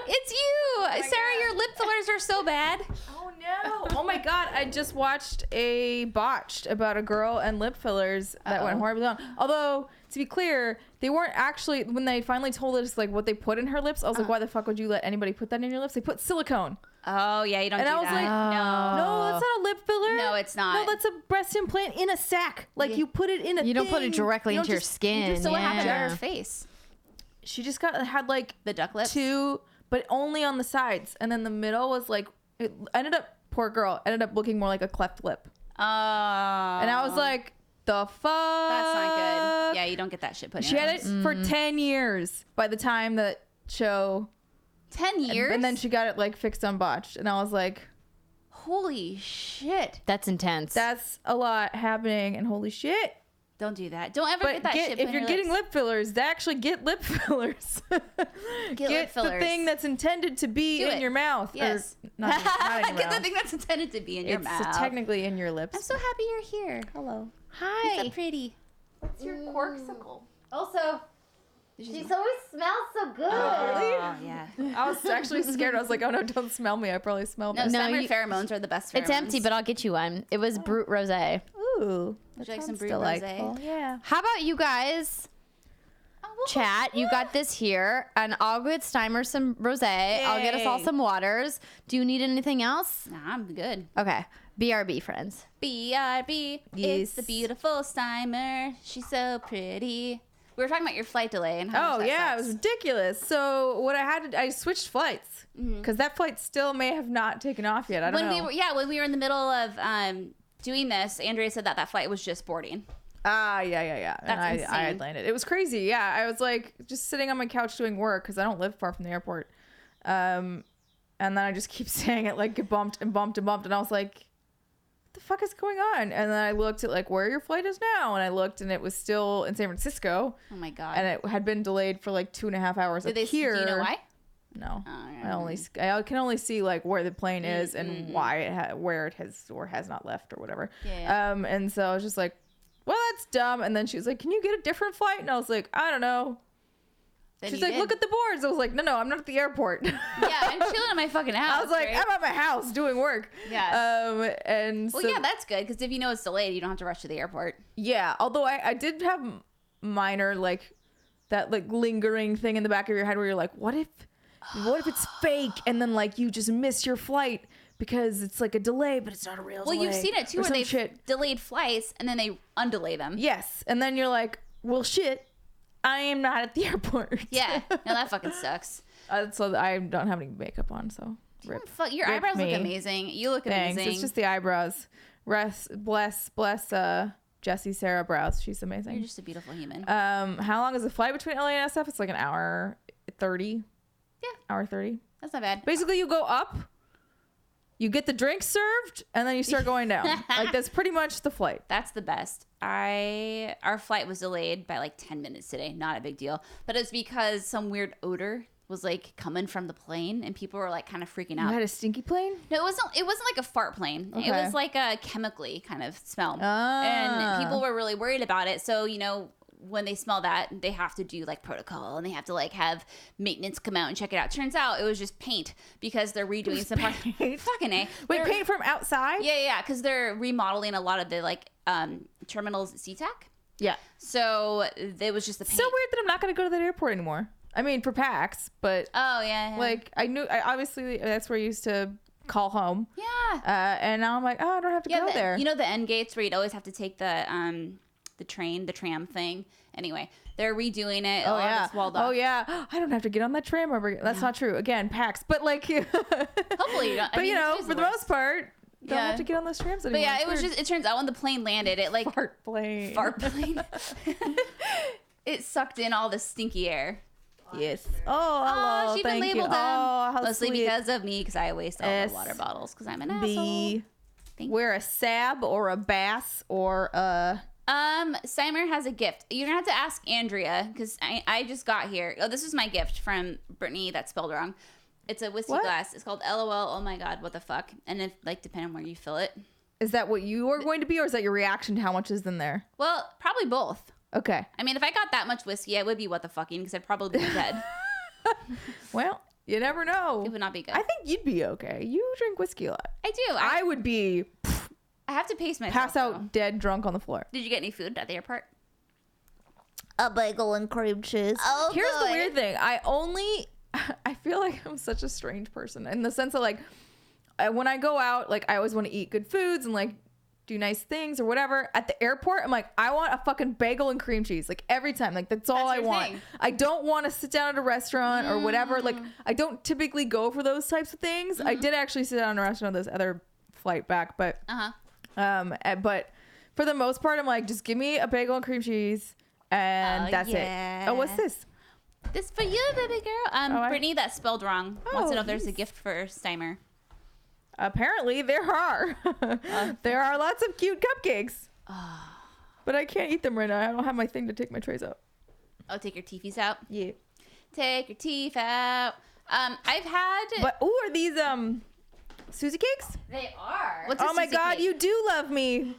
It's you. Sarah, your lip fillers are so bad. Oh no! Oh my god! I just watched a botched about a girl and lip fillers that went horribly wrong. Although to be clear, they weren't actually. When they finally told us like what they put in her lips, I was like, why the fuck would you let anybody put that in your lips? They put silicone. Oh, yeah, you don't And do I was that. like, no, that's not a lip filler. No, it's not. No, that's a breast implant in a sack. Like you put it in a. You don't put it thing. directly You into don't your just- skin. So what happened to yeah. her face? She just had like The duck lips? two, but only on the sides, and then the middle was like it ended up. Poor girl ended up looking more like a cleft lip, Oh. and I was like, the fuck. That's not good. Yeah, you don't get that shit put in She your had it lips. for 10 years by the time that show, 10 years? and then she got it like fixed on botched, and I was like, Holy shit. That's intense. that's a lot happening, and holy shit. Don't do that. Don't ever But get that shit put if in you're your getting lips. lip fillers, they actually get lip fillers. Get lip the fillers. thing that's intended to be Do in your your mouth. Yes. Or not in your Get the mouth. thing that's intended to be in your It's mouth. technically in your lips. I'm so happy you're here. Hello. Hi. You're so pretty. What's your corksicle? Also, She always smells so good. Oh, yeah. I was actually scared. I was like, oh no, don't smell me. I probably smell No, bad. summer you- pheromones are the best pheromones. it's empty, but I'll get you one. It was Brut Rosé. Ooh. Would you like some sounds Brut delightful. Rosé? Yeah. How about you guys chat? You got this here, and I'll get Steimer some rosé. I'll get us all Yay. some waters. Do you need anything else? Nah, I'm good. Okay. BRB, friends. BRB. It's the Yes. beautiful Steimer. She's so pretty. We were talking about your flight delay and how Oh much that yeah, it sucks. was ridiculous. So what I switched flights because that flight still may have not taken off yet. I don't know. When we were in the middle of doing this, Andrea said that flight was just boarding. Yeah. And That's I insane. had landed. It was crazy. Yeah, I was like just sitting on my couch doing work because I don't live far from the airport. And then I just keep saying it like get bumped and bumped and bumped, and I was like, what the fuck is going on? And then I looked at like where your flight is now, and I looked, and it was still in San Francisco, Oh my god. and it had been delayed for like 2.5 hours. Did up they here. Do you know why? No, Oh, I can only see like where the plane is and why where it has or has not left or whatever. Yeah. And so I was just like, well, that's dumb. And then she was like, can you get a different flight? And I was like, I don't know. Then She's you like, did. look at the boards. I was like, no, I'm not at the airport. Yeah, I'm chilling at my fucking house. I was like, right? I'm at my house doing work. Yeah. And Well, so, yeah, that's good because if you know it's delayed, you don't have to rush to the airport. yeah. Although I did have minor like that like lingering thing in the back of your head where you're like, what if it's fake and then like you just miss your flight because it's like a delay, but it's not a real Well, delay. you've seen it too, or where some they've shit. delayed flights and then they undelay them. Yes, and then you're like, well, shit, I am not at the airport. Yeah, no, that fucking sucks. So I don't have any makeup on, so rip. Fuck, your Rip eyebrows me. look amazing. You look Thanks. amazing. It's just the eyebrows. Bless Jessie Sarah Brows. She's You're amazing. just a beautiful human. How long is the flight between LA and SF? It's like an hour 30. Yeah. Hour 30. That's not bad. Basically, you go up, you get the drink served, and then you start going down. Like that's pretty much the flight. That's the best. Our flight was delayed by like 10 minutes today. Not a big deal. But it's because some weird odor was like coming from the plane, and people were like kind of freaking You out. had a stinky plane? No, it wasn't like a fart plane. It Okay. was like a chemically kind of smell. Ah. And people were really worried about it. So, when they smell that, they have to do like protocol, and they have to like have maintenance come out and check it out. Turns out it was just paint because they're redoing some parts. Fucking A. Wait, They're- paint from outside? Yeah, because they're remodeling a lot of the like terminals at SeaTac. Yeah. So it was just the paint. So weird that I'm not going to go to that airport anymore. I mean, for PAX, but Oh yeah. like obviously that's where I used to call home. Yeah. And now I'm like, oh, I don't have to go there. The end gates where you'd always have to take the tram thing. Anyway, they're redoing it. Oh A lot of yeah. it's walled off. Oh yeah. I don't have to get on that tram ever again. That's not true. Again, PAX. But like Hopefully you don't. But it's for the most part, don't Yeah. have to get on those trams But anymore. yeah, It's it was weird. just. It turns out when the plane landed, it like fart plane. fart plane. It sucked in all the stinky air. Yes. Oh, hello. she even Thank you. labeled them. Oh, how Mostly sweet. because of me, because I waste all S the water bottles because I'm an asshole. B. Wear a sab or a bass or a. Simer has a gift. You're gonna have to ask Andrea because I just got here. Oh, this is my gift from Brittany. That's spelled wrong. It's a whiskey What? glass. It's called LOL. Oh my god, what the fuck? And if like depending on where you fill it. Is that what you are going to be, or is that your reaction to how much is in there? Well, probably both. Okay. I mean, if I got that much whiskey, I would be what the fucking because I'd probably be dead. Well, you never know. It would not be good. I think you'd be okay. You drink whiskey a lot. I do. I would be I have to pace myself. pass out though. dead drunk on the floor. Did you get any food at the airport? A bagel and cream cheese. Oh, Here's the weird thing. I feel like I'm such a strange person in the sense that like when I go out, like I always want to eat good foods and like do nice things or whatever. At the airport, I'm like, I want a fucking bagel and cream cheese. Like every time. Like that's all That's I your want. thing. I don't want to sit down at a restaurant or whatever. Like I don't typically go for those types of things. I did actually sit down at a restaurant on this other flight back, but but for the most part, I'm like, just give me a bagel and cream cheese and Oh, that's yeah. it. Oh, what's this? This for you, baby girl. Brittany, that's spelled wrong. Wants to know if there's a nice. gift for Steimer. Apparently there are. There are lots of cute cupcakes. But I can't eat them right now. I don't have my thing to take my trays out. Oh, take your teethies out. Yeah. Take your teeth out. I've had. But are these Susie cakes? They are. What's a Oh my Susie god, cake? you do love me.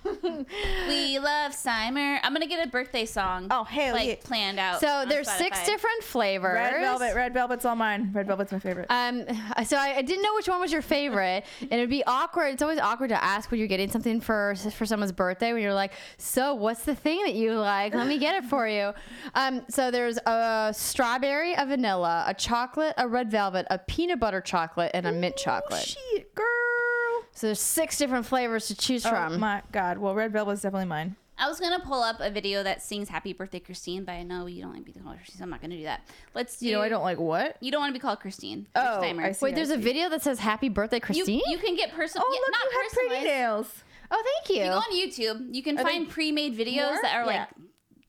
We love Steimer. I'm gonna get a birthday song. Oh, hell like yeah. planned out. So on there's 6 Spotify. different flavors. Red velvet's all mine. Red velvet's my favorite. So I didn't know which one was your favorite, and it'd be awkward. It's always awkward to ask when you're getting something for someone's birthday when you're like, so what's the thing that you like? Let me get it for you. So there's a strawberry, a vanilla, a chocolate, a red velvet, a peanut butter chocolate, and a mint chocolate. Shit, girl. So there's 6 different flavors to choose Oh from. my god. Well, red velvet's definitely mine. I was gonna pull up a video that sings "Happy Birthday, Christine," but I know you don't like being called Christine, so I'm not gonna do that. Let's do. You know, I don't like what? You don't want to be called Christine. Oh, You're Steimer. I see. Wait, there's a video that says "Happy Birthday, Christine." You can get personal. Oh, look, not you have pretty personalized. nails. Oh, thank you. If you go on YouTube, you can Are they find pre-made videos more? that are Yeah. like,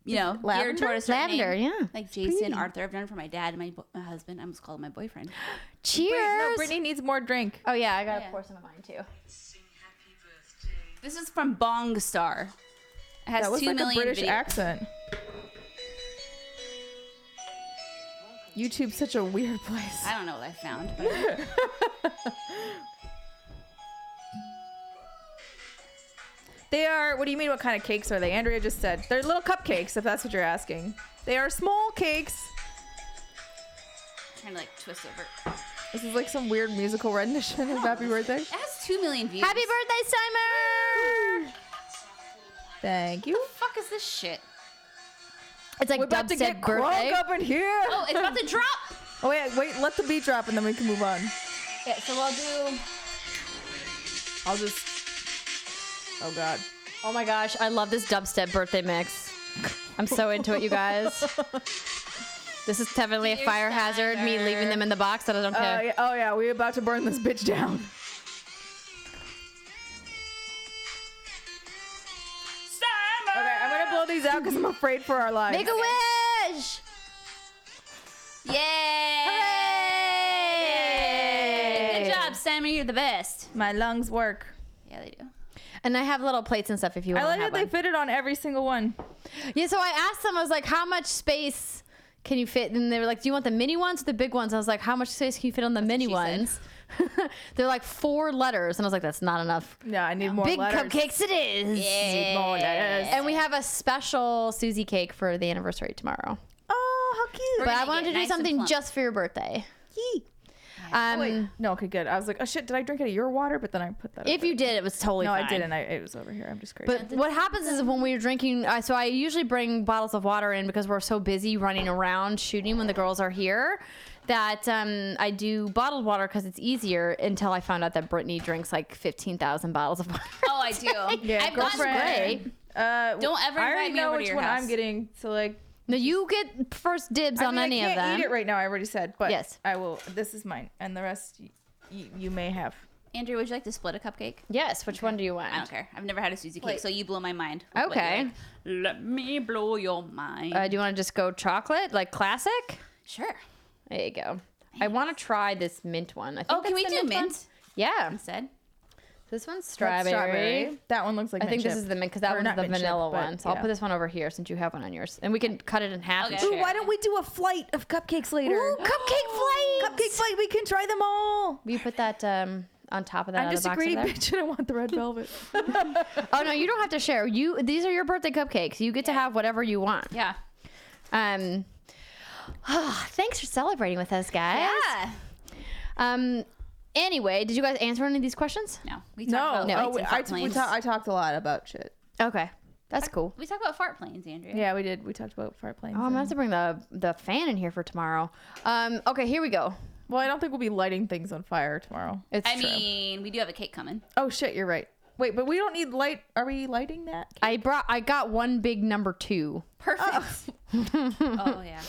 geared Lavender? toward a certain Lavender, name. yeah. Like Jason, pretty. Arthur. I've done it for my dad and my husband. I almost called him my boyfriend. Cheers. No, Brittany needs more drink. Oh yeah, I gotta Yeah. pour some of mine too. This is from Bong Star. It has That was 2 like a million British videos. accent. YouTube's such a weird place. I don't know what I found. But They are, what do you mean, what kind of cakes are they? Andrea just said. They're little cupcakes, if that's what you're asking. They are small cakes. I'm trying to like twist over. This is like some weird musical rendition of Happy Birthday. It has 2 million views. Happy birthday, Steimer! Thank you. What the fuck is this shit? It's like We're about to get dubstep birthday. crunk up in here. Oh, it's about to drop. Oh, wait, let the beat drop and then we can move on. Yeah, so I'll just, oh God. Oh my gosh, I love this dubstep birthday mix. I'm so into it, you guys. This is definitely a Dear fire hazard, me Steimer. leaving them in the box that I don't care. Oh yeah, we're about to burn this bitch down. Okay, I'm gonna blow these out because I'm afraid for our lives. Make a wish! Yay! Good job, Sammy. You're the best. My lungs work. Yeah, they do. And I have little plates and stuff if you I want like to have that they one. fit it on every single one. Yeah, so I asked them, I was like, how much space can you fit? And they were like, do you want the mini ones or the big ones? I was like, how much space can you fit on the mini ones? They're like 4 letters. And I was like, that's not enough. Yeah, I need more Big letters. cupcakes it is. Need more letters. And we have a special Susie cake for the anniversary tomorrow. Oh, how cute. But gonna I wanted get to do nice and something plump. just for your birthday. Yee. Um, Wait, no, okay, good. I was like, oh shit, did I drink out of your water? But then I put that. if over. you did, it was totally No, fine. I didn't. It was over here. I'm just crazy. But what happens is when we're drinking, so I usually bring bottles of water in because we're so busy running around shooting when the girls are here that I do bottled water because it's easier until I found out that Brittany drinks like 15,000 bottles of water. Oh, I do. yeah, I've gotten Great. Don't ever I already invite me know over to which your one house. I'm getting. So like, No, you get first dibs on any I of can't them. eat it right now. I already said, but Yes. I will. This is mine, and the rest you may have. Andrew, would you like to split a cupcake? Yes, which one do you want? I don't care. I've never had a Susie cake, Wait. so you blow my mind. Okay. Let me blow your mind. Do you want to just go chocolate, like classic? Sure. There you go. I want to try this mint one. I think Oh, can that's we the do one. mint Yeah. instead? This one's That's strawberry. That one looks like. I think mint this chip. is the mint because that Or one's not the mint chip, vanilla but one. So I'll yeah. put this one over here since you have one on yours, and we can cut it in half. Okay. and Ooh, share. Why don't we do a flight of cupcakes later? Ooh, cupcake flight! Cupcake flight. We can try them all. Will you put that on top of that I'm other just a box greedy over there? bitch, and I want the red velvet. Oh no, you don't have to share. These are your birthday cupcakes. You get to have whatever you want. Yeah. Thanks for celebrating with us, guys. Yeah. Anyway, did you guys answer any of these questions? No. We talked about flights and fart planes. I talked a lot about shit. Okay, that's cool. We talked about fart planes, Andrew. Yeah, we did. We talked about fire planes. Oh, I'm gonna have to bring the fan in here for tomorrow. Okay, here we go. Well, I don't think we'll be lighting things on fire tomorrow. It's I true. mean, we do have a cake coming. Oh shit, you're right. Wait, but we don't need light. Are we lighting that? I got one big number 2. Perfect. Oh, yeah.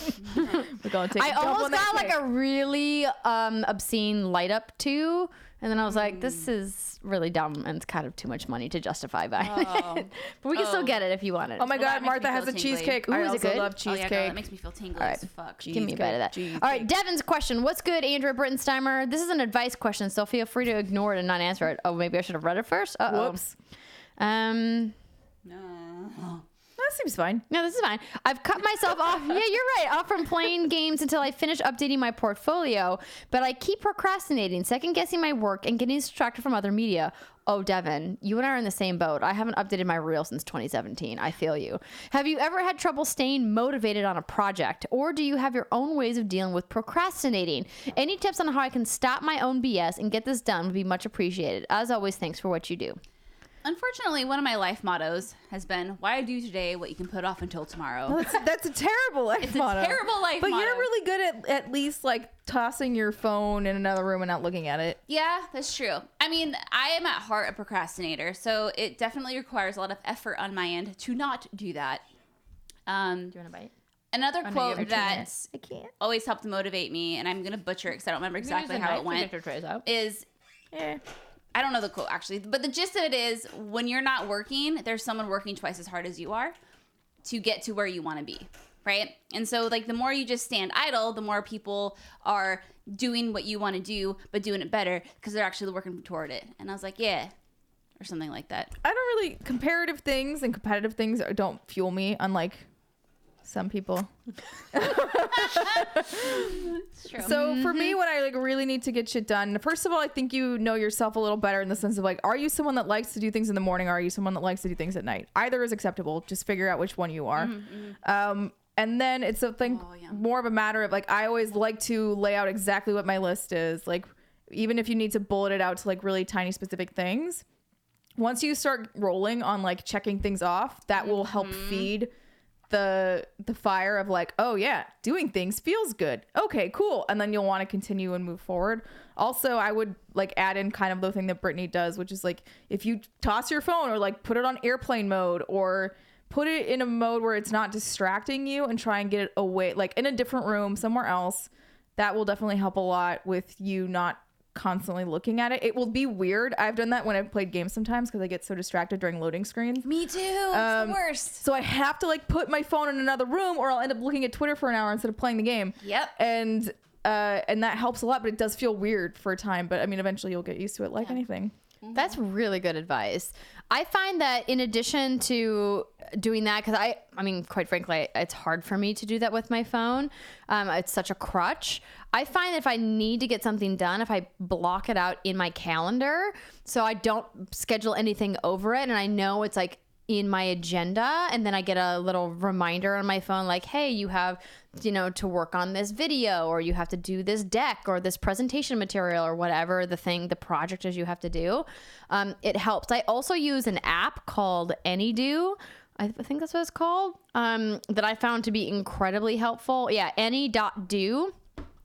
We're going to take. I a dump almost on that got like cake. a really obscene light up 2, and then I was like, this is really dumb and it's kind of too much money to justify buying it. But we can still get it if you want it. Oh my Well, that god, makes me Martha feel has a tingly. cheesecake. Ooh, I is it also good? love Oh, yeah, cheesecake. girl, that makes me feel tingly as fuck. Give me a bite of that. cheesecake. All right, Devin's question. What's good, Andrew Brittensteimer? This is an advice question, so feel free to ignore it and not answer it. Oh, maybe I should have read it first. Uh-oh. Whoops. No. That seems fine. No, this is fine. I've cut myself off. Yeah, you're right. Off from playing games until I finish updating my portfolio, but I keep procrastinating, second guessing my work, and getting distracted from other media. Oh, Devin, you and I are in the same boat. I haven't updated my reel since 2017. I feel you. Have you ever had trouble staying motivated on a project, or do you have your own ways of dealing with procrastinating? Any tips on how I can stop my own BS and get this done would be much appreciated. As always, thanks for what you do. Unfortunately, one of my life mottos has been, why do today what you can put off until tomorrow? That's a terrible life It's a motto. terrible life But motto. you're really good at least like tossing your phone in another room and not looking at it. Yeah, that's true. I mean, I am at heart a procrastinator, so it definitely requires a lot of effort on my end to not do that. Do you want to bite? Another no, quote you that I can't. always helped motivate me, and I'm going to butcher it because I don't remember exactly how it went, is Yeah. I don't know the quote actually, but the gist of it is when you're not working, there's someone working twice as hard as you are to get to where you want to be, right? And so like the more you just stand idle, the more people are doing what you want to do, but doing it better because they're actually working toward it. And I was like, yeah, or something like that. I don't really comparative things and competitive things don't fuel me, unlike some people. It's true. So for me, when I like really need to get shit done, first of all, I think you know yourself a little better in the sense of like, are you someone that likes to do things in the morning, or are you someone that likes to do things at night? Either is acceptable. Just figure out which one you are. And then it's a thing more of a matter of like, I always like to lay out exactly what my list is. Like, even if you need to bullet it out to like really tiny specific things, once you start rolling on like checking things off, that will help feed the fire of like, oh yeah, doing things feels good. Okay, cool. And then you'll want to continue and move forward. Also, I would like add in kind of the thing that Brittany does, which is like if you toss your phone or like put it on airplane mode or put it in a mode where it's not distracting you and try and get it away, like in a different room somewhere else, that will definitely help a lot with you not constantly looking at it. It will be weird. I've done that when I've played games sometimes because I get so distracted during loading screens. Me too. It's the worst. So I have to like put my phone in another room or I'll end up looking at Twitter for an hour instead of playing the game. Yep. And that helps a lot, but it does feel weird for a time. But I mean, eventually you'll get used to it like anything. That's really good advice. I find that in addition to doing that, because I mean, quite frankly, it's hard for me to do that with my phone. It's such a crutch. I find that if I need to get something done, if I block it out in my calendar, so I don't schedule anything over it, and I know it's like in my agenda, and then I get a little reminder on my phone like, hey, you have, to work on this video, or you have to do this deck or this presentation material, or whatever the project is you have to do. It helps. I also use an app called AnyDo. I think that's what it's called, that I found to be incredibly helpful. Yeah, any.do.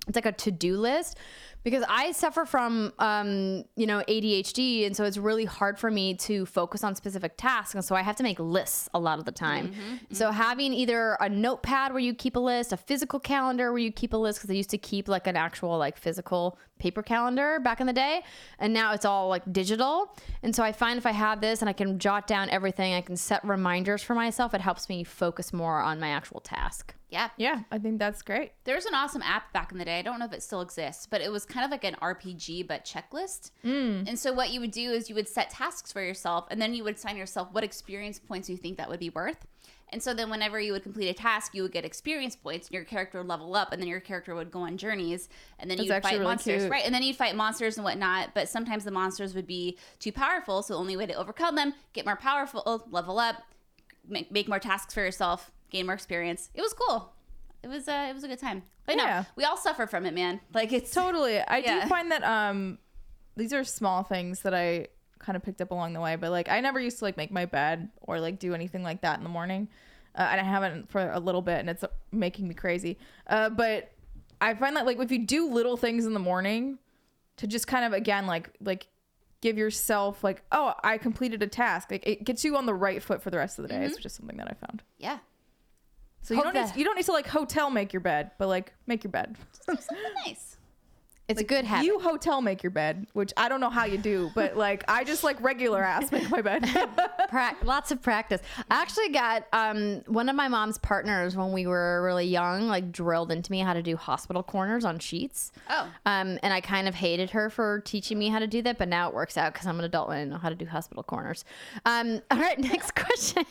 It's like a to-do list, because I suffer from, ADHD. And so it's really hard for me to focus on specific tasks. And so I have to make lists a lot of the time. So having either a notepad where you keep a list, a physical calendar where you keep a list, because I used to keep like an actual like physical paper calendar back in the day. And now it's all like digital. And so I find if I have this and I can jot down everything, I can set reminders for myself, it helps me focus more on my actual task. Yeah, I think that's great. There was an awesome app back in the day. I don't know if it still exists, but it was kind of like an RPG, but checklist. And so what you would do is you would set tasks for yourself, and then you would assign yourself what experience points you think that would be worth. And so then whenever you would complete a task, you would get experience points, and your character would level up, and then your character would go on journeys, and then you'd fight really monsters. cute. Right, and then you'd fight monsters and whatnot, but sometimes the monsters would be too powerful, so the only way to overcome them, get more powerful, level up, make more tasks for yourself, gain more experience. It was cool. It was a good time. But no, we all suffer from it, man. Like, it's Totally. I do find that these are small things that I kind of picked up along the way, but like I never used to like make my bed or like do anything like that in the morning. And I haven't for a little bit, and it's making me crazy. But I find that like if you do little things in the morning to just kind of, again, like give yourself like, oh, I completed a task. Like it gets you on the right foot for the rest of the day. It's just something that I found. Yeah. So you don't need to like hotel make your bed, but like make your bed. Just do something nice. It's a good habit. You hotel make your bed, which I don't know how you do, but like I just like regular ass make my bed. Lots of practice. I actually got one of my mom's partners when we were really young, like drilled into me how to do hospital corners on sheets. Oh. And I kind of hated her for teaching me how to do that, but now it works out because I'm an adult and I know how to do hospital corners. All right, next question.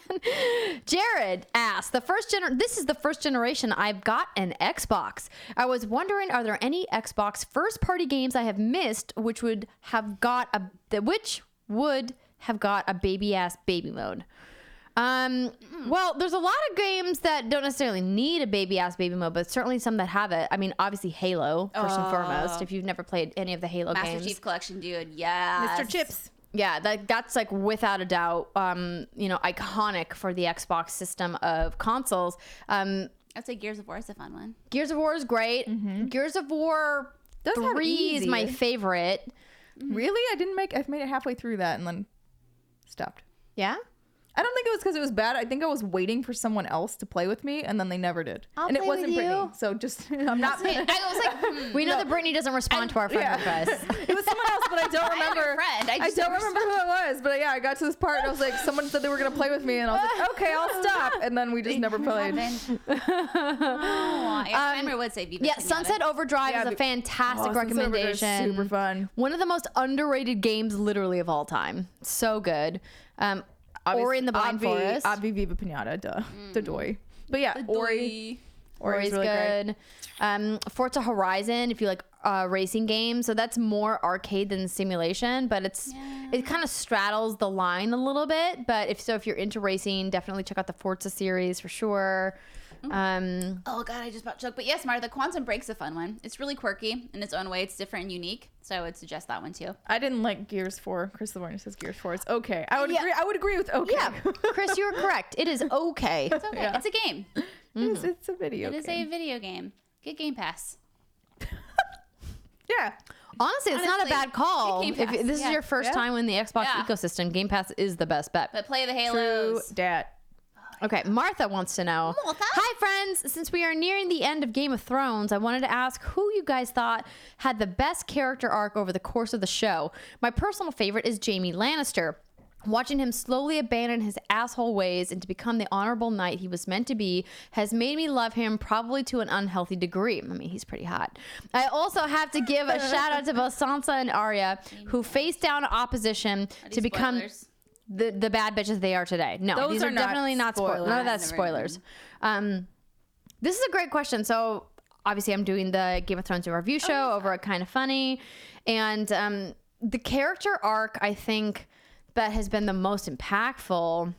Jared asked, this is the first generation I've got an Xbox. I was wondering, are there any Xbox first-party games I have missed which would have got a baby-ass baby mode? Well, there's a lot of games that don't necessarily need a baby-ass baby mode, but certainly some that have it. I mean, obviously Halo, first and foremost, if you've never played any of the Halo games. Master Chief Collection, dude. Yeah. Mr. Chips. Yeah, that's like without a doubt, iconic for the Xbox system of consoles. I'd say Gears of War is a fun one. Gears of War is great. Gears of War 3 is my favorite. Really? I've made it halfway through that and then stopped. Yeah? I don't think it was because it was bad. I think I was waiting for someone else to play with me, and then they never did. I'll and play it wasn't with you. Brittany, so just I'm not. I was like, We know that Brittany doesn't respond to our friend requests. It was someone else, but I don't remember. friend. I don't remember who it was, but yeah, I got to this part and I was like, someone said they were gonna play with me, and I was like, okay, I'll stop. And then we just never played. I remember would say Viva Yeah, Pinata. Sunset Overdrive is a fantastic recommendation. Super fun. One of the most underrated games, literally, of all time. So good. Ori in the Blind Forest. Obvi Viva Pinata, duh. Dodoy. But yeah, Ori's Ori's really good. Forza Horizon, if you like racing games, so that's more arcade than simulation, but it kind of straddles the line a little bit. But if you're into racing, definitely check out the Forza series for sure. Oh god, I just about choked. But yes, Martha, Quantum Break's a fun one. It's really quirky in its own way. It's different and unique, so I would suggest that one too. I didn't like Gears 4. Chris Lavorne says Gears 4. It's okay. I would agree with okay. Yeah, Chris, you were correct. It is okay. It's okay. It's a game. It's a video. It is a video game. Get Game Pass. Yeah. Honestly, it's not a bad call. Game Pass. If this is your first time in the Xbox ecosystem, Game Pass is the best bet. But play the True Halos. dat. Okay, Martha wants to know. Hi, friends. Since we are nearing the end of Game of Thrones, I wanted to ask who you guys thought had the best character arc over the course of the show. My personal favorite is Jaime Lannister. Watching him slowly abandon his asshole ways and to become the honorable knight he was meant to be has made me love him, probably to an unhealthy degree. I mean, he's pretty hot. I also have to give a shout out to both Sansa and Arya, who faced down opposition to become Spoilers? the bad bitches they are today. No, Those these are are not definitely not spoilers. spoilers. None of that's Never spoilers. This is a great question. So obviously I'm doing the Game of Thrones review show over at Kind of Funny. And the character arc, I think, that has been the most impactful.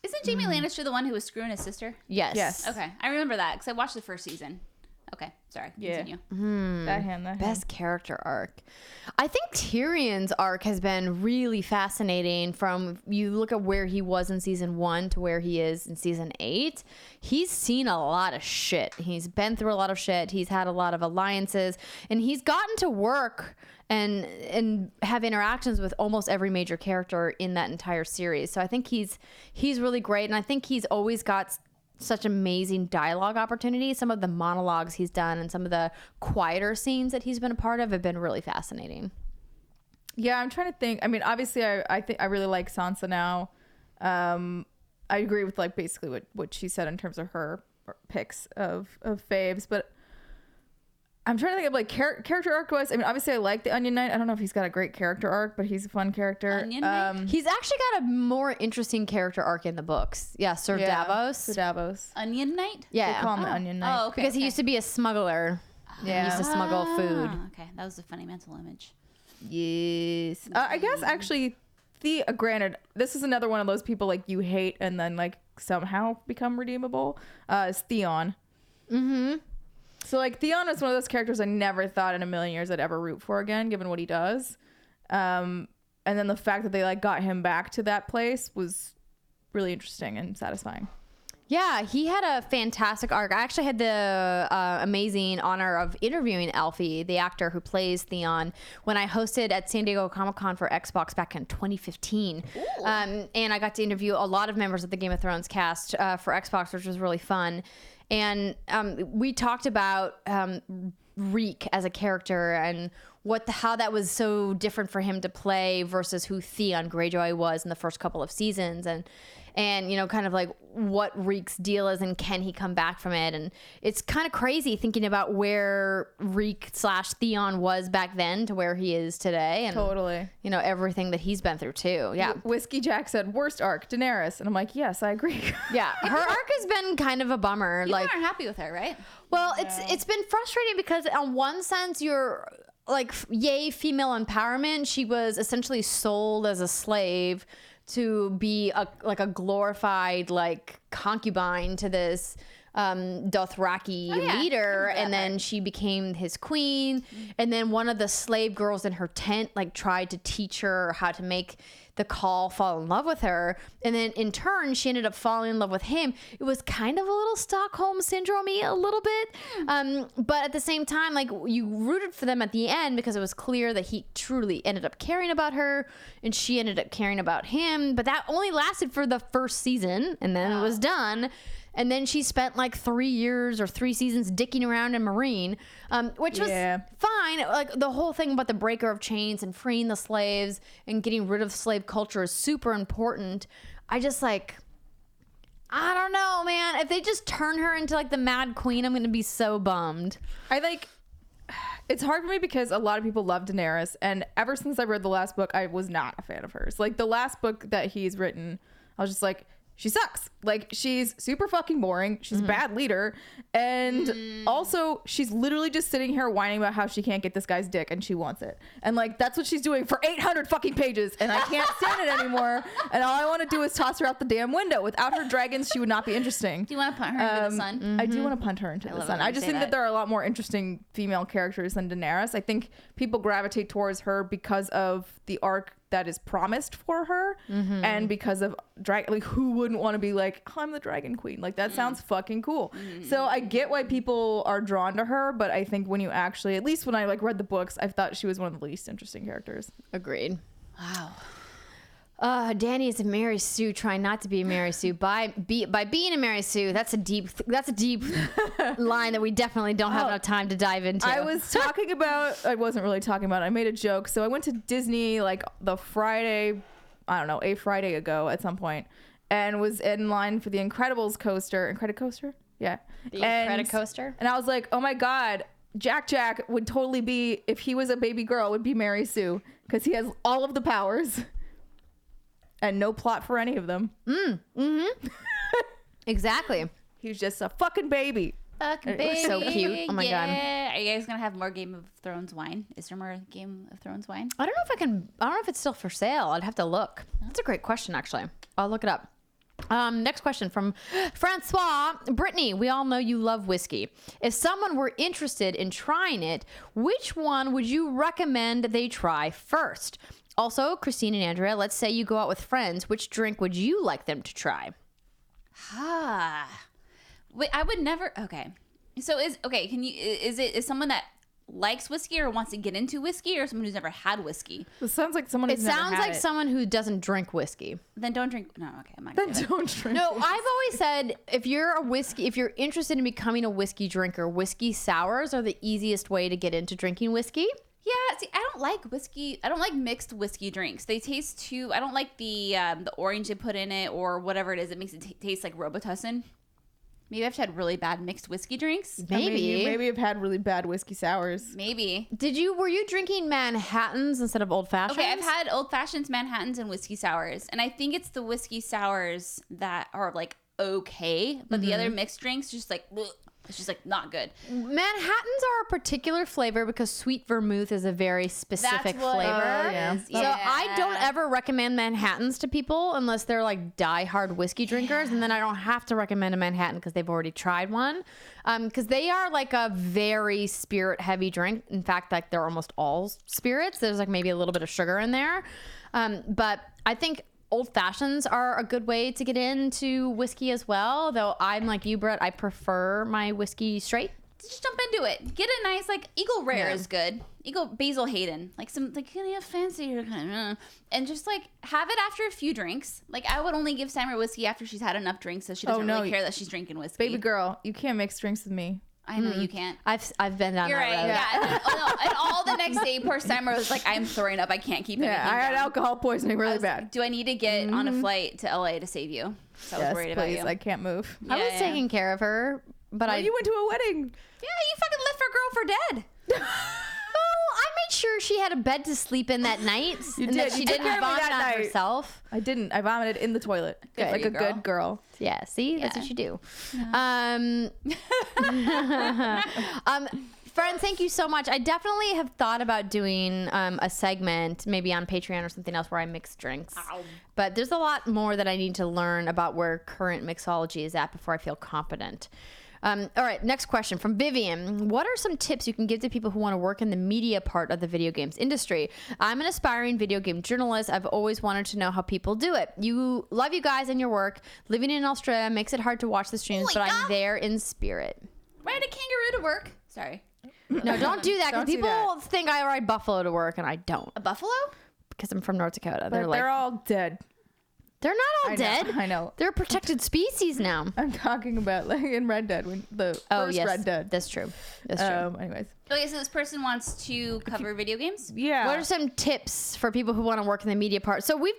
Isn't Jaime Lannister the one who was screwing his sister? Yes. Yes. Okay, I remember that because I watched the first season. Okay, sorry. Yeah. Continue. That hand. Best character arc. I think Tyrion's arc has been really fascinating. From you look at where he was in season 1 to where he is in season 8. He's seen a lot of shit. He's been through a lot of shit. He's had a lot of alliances, and he's gotten to work and have interactions with almost every major character in that entire series. So I think he's really great, and I think he's always got such amazing dialogue opportunities. Some of the monologues he's done and some of the quieter scenes that he's been a part of have been really fascinating. Yeah, I'm trying to think. I mean, obviously, I think I really like Sansa now. I agree with like basically what she said in terms of her picks of faves, but I'm trying to think of like character arc wise. I mean, obviously, I like the Onion Knight. I don't know if he's got a great character arc, but he's a fun character. Onion Knight? He's actually got a more interesting character arc in the books. Yeah, Sir Davos. Sir Davos. Onion Knight? They Yeah, call him the Onion Knight. Oh, okay. because he used to be a smuggler. Yeah. He used to smuggle food. Ah, okay, that was a funny mental image. Yes. I guess actually, granted, this is another one of those people like you hate and then like somehow become redeemable. Is Theon. Mm-hmm. So like Theon is one of those characters I never thought in a million years I'd ever root for again, given what he does. And then the fact that they like got him back to that place was really interesting and satisfying. Yeah, he had a fantastic arc. I actually had the amazing honor of interviewing Alfie, the actor who plays Theon, when I hosted at San Diego Comic-Con for Xbox back in 2015. And I got to interview a lot of members of the Game of Thrones cast for Xbox, which was really fun. And we talked about Reek as a character and how that was so different for him to play versus who Theon Greyjoy was in the first couple of seasons, and you know, kind of like what Reek's deal is and can he come back from it. And it's kind of crazy thinking about where Reek / Theon was back then to where he is today, and Totally. you know, everything that he's been through too. Yeah. Whiskey Jack said worst arc Daenerys, and I'm like, yes, I agree. Yeah, her arc has been kind of a bummer. You like, aren't happy with her, right? well, it's been frustrating because on one sense you're like, yay, female empowerment. She was essentially sold as a slave to be a glorified like concubine to this Dothraki leader, and then she became his queen. And then one of the slave girls in her tent like tried to teach her how to make the Call fall in love with her, and then in turn she ended up falling in love with him. It was kind of a little Stockholm syndrome-y a little bit, but at the same time, like, you rooted for them at the end because it was clear that he truly ended up caring about her and she ended up caring about him. But that only lasted for the first season, and then it was done. And then she spent like 3 years or 3 seasons dicking around in Marine, which was fine. Like, the whole thing about the breaker of chains and freeing the slaves and getting rid of slave culture is super important. I just like, I don't know, man. If they just turn her into like the Mad Queen, I'm going to be so bummed. It's hard for me because a lot of people love Daenerys, and ever since I read the last book, I was not a fan of hers. Like, the last book that he's written, I was just like, she sucks. Like, she's super fucking boring. She's a bad leader. And also, she's literally just sitting here whining about how she can't get this guy's dick and she wants it. And like, that's what she's doing for 800 fucking pages. And I can't stand it anymore. And all I want to do is toss her out the damn window. Without her dragons, she would not be interesting. Do you want to punt her into the sun? I do want to punt her into the love it sun. when I you just say think that there are a lot more interesting female characters than Daenerys. I think people gravitate towards her because of the arc that is promised for her, and because of like, who wouldn't want to be like, oh, I'm the dragon queen? Like, that sounds fucking cool. So I get why people are drawn to her, but I think when you actually, at least when I like read the books, I thought she was one of the least interesting characters. Agreed. Wow. Danny is a Mary Sue trying not to be a Mary Sue by being a Mary Sue. That's a deep line that we definitely don't have enough time to dive into. I was talking about, I wasn't really talking about it. I made a joke. So I went to Disney like the Friday I don't know, a Friday ago at some point, and was in line for the Incredibles coaster. Incredicoaster coaster? Yeah. The Incredicoaster? And I was like, oh my God, Jack would totally be, if he was a baby girl, would be Mary Sue, because he has all of the powers and no plot for any of them. Exactly. He's just a fucking baby. Fucking It was so cute. Oh my God. Are you guys gonna have more Game of Thrones wine? Is there more Game of Thrones wine? I don't know if it's still for sale. I'd have to look. That's a great question, actually. I'll look it up. Next question from Francois. Brittany, we all know you love whiskey. If someone were interested in trying it, which one would you recommend they try first? Also, Christine and Andrea, let's say you go out with friends. Which drink would you like them to try? Wait, I would never. Okay, so is someone that likes whiskey or wants to get into whiskey, or someone who's never had whiskey? It sounds like someone who's It never sounds had like it. someone who doesn't drink whiskey. Then don't drink. No, okay, I'm not. Then Gonna say that. don't drink. No, I've always said if you're interested in becoming a whiskey drinker, whiskey sours are the easiest way to get into drinking whiskey. Yeah, see, I don't like whiskey. I don't like mixed whiskey drinks. They taste too. I don't like the orange they put in it or whatever it is. It makes it taste like Robitussin. Maybe I've had really bad mixed whiskey drinks. I mean, Maybe. you maybe have had really bad whiskey sours. Maybe. Were you drinking Manhattans instead of old fashions? Okay, I've had old fashions, Manhattans, and whiskey sours, and I think it's the whiskey sours that are like okay, but the other mixed drinks just like ugh, it's just like not good. Manhattans are a particular flavor because sweet vermouth is a very specific flavor. yeah. So I don't ever recommend Manhattans to people unless they're like diehard whiskey drinkers, and then I don't have to recommend a Manhattan because they've already tried one. Because they are like a very spirit heavy drink. In fact, like they're almost all spirits. There's like maybe a little bit of sugar in there, but I think old fashions are a good way to get into whiskey as well. Though I'm like you, Brett. I prefer my whiskey straight. Just jump into it. Get a nice like Eagle Rare is good. Eagle Basil Hayden, like some like kind of fancier kind of, and just like have it after a few drinks. Like I would only give Summer whiskey after she's had enough drinks, so she doesn't really care that she's drinking whiskey. Baby girl, you can't mix drinks with me. I know you can't. I've been down You're that right. road. Yeah. And all the next day, poor Summer was like, "I'm throwing up. I can't keep anything Yeah, I had down." alcohol poisoning I really was bad. like, do I need to get on a flight to LA to save you? So I was Yes, worried please. about you. I can't move. I was Yeah. taking care of her, but You went to a wedding. Yeah, you fucking left for girl for dead. I made sure she had a bed to sleep in that night, You and did. that she You took didn't care of me vomit that on night. herself. I didn't. I vomited in the toilet. Good. Like You a good girl. Yeah, see, that's Yeah. what you do. Friends, thank you so much. I definitely have thought about doing a segment, maybe on Patreon or something else, where I mix drinks. But there's a lot more that I need to learn about where current mixology is at before I feel competent. All right, next question from Vivian. What are some tips you can give to people who want to work in the media part of the video games industry? I'm an aspiring video game journalist. I've always wanted to know how people do it. Love you guys and your work. Living in Australia makes it hard to watch the streams, but I'm there in spirit. Ride a kangaroo to work. Sorry. No, don't do that because Don't do people that. think I ride buffalo to work and I don't A buffalo? because I'm from North Dakota. But They're like, they're all dead. they're not all I know, dead. I know. They're a protected species now. I'm talking about like in Red Dead when the first Red Dead. That's true. That's true. Anyways. Okay, so this person wants to cover video games. Yeah. What are some tips for people who want to work in the media part? So we've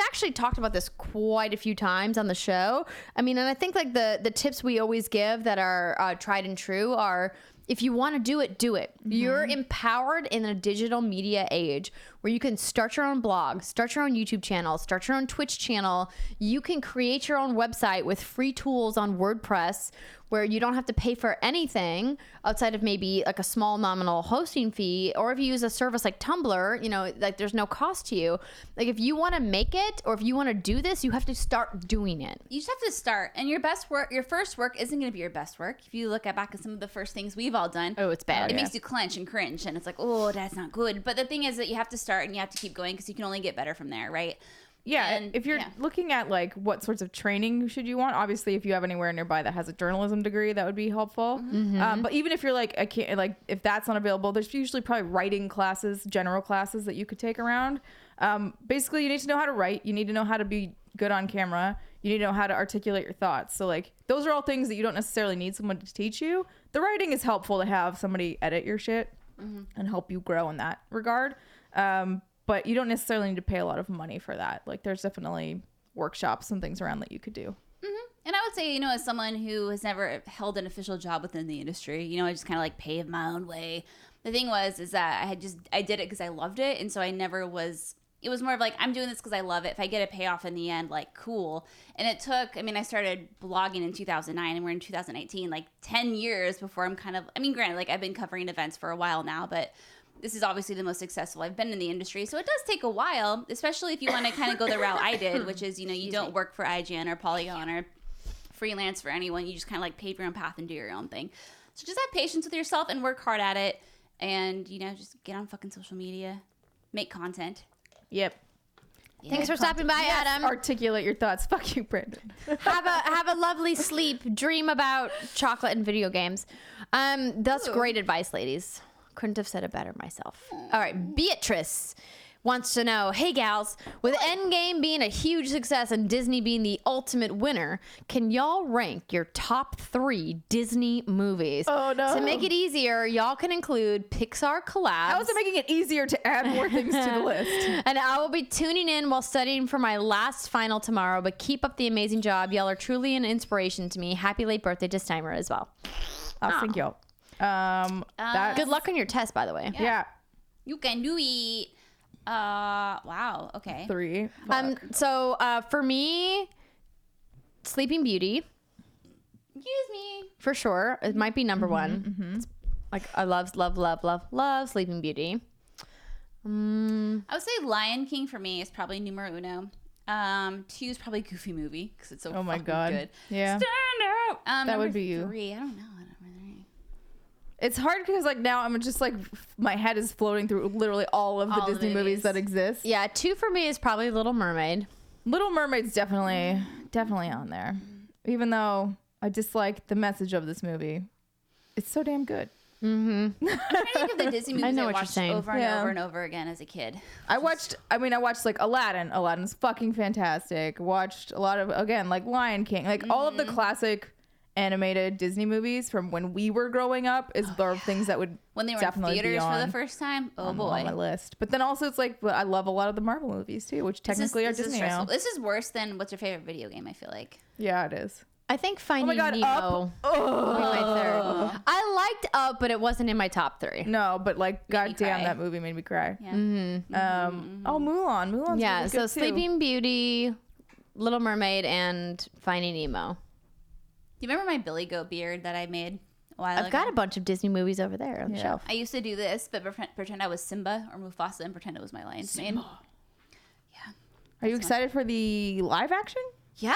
actually talked about this quite a few times on the show. I mean, and I think like the tips we always give that are tried and true are, if you want to do it, do it. You're empowered in a digital media age where you can start your own blog, start your own YouTube channel, start your own Twitch channel. You can create your own website with free tools on WordPress where you don't have to pay for anything outside of maybe like a small nominal hosting fee. Or if you use a service like Tumblr, you know, like there's no cost to you. Like if you want to make it or if you want to do this, you have to start doing it. You just have to start, and your best work, your first work, isn't going to be your best work. If you look back at some of the first things we've all done, Oh, it's bad. it makes you clench and cringe, and it's like, oh, that's not good. But the thing is that you have to start and you have to keep going because you can only get better from there, right? Yeah, And, if you're yeah. looking at like what sorts of training should you want, obviously if you have anywhere nearby that has a journalism degree, that would be helpful. But even if you're like, I can't, like if that's not available, there's usually probably writing classes, general classes that you could take around. Basically, you need to know how to write. You need to know how to be good on camera. You need to know how to articulate your thoughts. So like those are all things that you don't necessarily need someone to teach you. The writing is helpful to have somebody edit your shit and help you grow in that regard. but you don't necessarily need to pay a lot of money for that. Like there's definitely workshops and things around that you could do. And I would say, as someone who has never held an official job within the industry, I just kind of like paved my own way. The thing is that I did it because I loved it. And so I never was, it was more of like, I'm doing this because I love it. If I get a payoff in the end, like, cool. And it took, I started blogging in 2009 and we're in 2018, like 10 years before I'm kind of, granted, like I've been covering events for a while now, but this is obviously the most successful I've been in the industry. So it does take a while, especially if you want to kind of go the route I did, which is, you don't work for IGN or Polygon or freelance for anyone. You just kind of like pave your own path and do your own thing. So just have patience with yourself and work hard at it. And, just get on fucking social media, make content. Yep. Thanks for stopping by, Adam. Articulate your thoughts. Fuck you, Brandon. have a lovely sleep. Dream about chocolate and video games. That's great advice, ladies. Couldn't have said it better myself. All right, Beatrice wants to know, hey gals, with Endgame being a huge success and Disney being the ultimate winner, can y'all rank your top 3 Disney movies? Oh no. To make it easier, y'all can include Pixar collabs. How is it making it easier to add more things to the list? And I will be tuning in while studying for my last final tomorrow, but keep up the amazing job. Y'all are truly an inspiration to me. Happy late birthday to Steimer as well. Oh, thank y'all. Good luck on your test, by the way. Yeah. You can do it. Wow. Okay. 3. So for me, Sleeping Beauty, Excuse me. for sure. It might be number 1. Like I love Sleeping Beauty. I would say Lion King for me is probably numero uno. 2 is probably Goofy Movie because it's so Oh my fucking God. good. Yeah. Stand out. That Number would be you. 3. I don't know. It's hard because like now I'm just like my head is floating through literally all of the All the Disney movies movies. that exist. Yeah, 2 for me is probably Little Mermaid. Little Mermaid's definitely on there. Even though I dislike the message of this movie. It's so damn good. I'm trying to think of the Disney movies know I what you're watched saying. over and Yeah. over and over again as a kid. I watched like Aladdin. Aladdin's fucking fantastic. Watched a lot of, again, like Lion King. Like all of the classic animated Disney movies from when we were growing up are things that would When they were in definitely be theaters for on- the first time. Oh on boy. my list. But then also it's like I love a lot of the Marvel movies too, which technically are this is Disney stressful. now. This is worse than what's your favorite video game, I feel like. Yeah, it is. I think Finding God, Nemo Up. would be my third. I liked Up, but it wasn't in my top 3. No, but like, goddamn, cry. that movie made me cry. Yeah. Oh, Mulan. Mulan's Yeah, really so good too. Sleeping Beauty, Little Mermaid, and Finding Nemo. Do you remember my Billy Goat beard that I made a while ago? I've got a bunch of Disney movies over there on the Yeah. shelf. I used to do this, but pretend I was Simba or Mufasa and pretend it was my lion's mane. Are you excited for the live action? Yeah.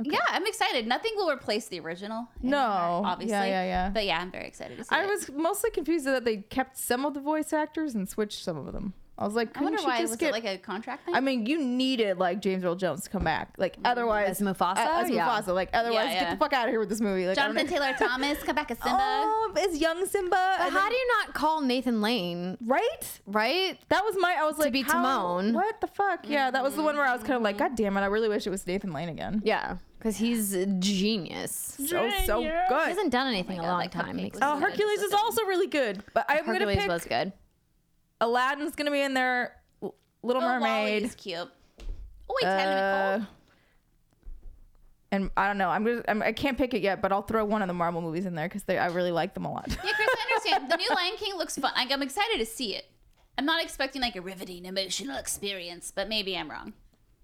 Yeah, I'm excited. Nothing will replace the original. No. Obviously. Yeah. But yeah, I'm very excited to see I it. was mostly confused that they kept some of the voice actors and switched some of them. I was like, I wonder couldn't you why. just Was get... it like a contract thing? I mean, you needed like James Earl Jones to come back. Like otherwise, As Mufasa? As Yeah. Mufasa. Like otherwise, Yeah. get the fuck out of here with this movie. Like I don't Jonathan know- Taylor Thomas, come back as Simba. Oh, as young Simba. But and how then- do you not call Nathan Lane, right? right? That was I was like, be how- Timon. What the fuck? Yeah, that was the one where I was kind of like, God damn it, I really wish it was Nathan Lane again. Yeah, because he's a genius. He So good. hasn't done anything God, in a long that time. cupcake Makes was me Oh, good. sad. Hercules is also really good. But I'm gonna Hercules pick was good. Aladdin's gonna be in there. Little Mermaid. Is cute. Oh, wait, Nicole. And I don't know. I can't pick it yet, but I'll throw one of the Marvel movies in there because I really like them a lot. Yeah, Chris, I understand. The new Lion King looks fun. Like, I'm excited to see it. I'm not expecting like a riveting emotional experience, but maybe I'm wrong.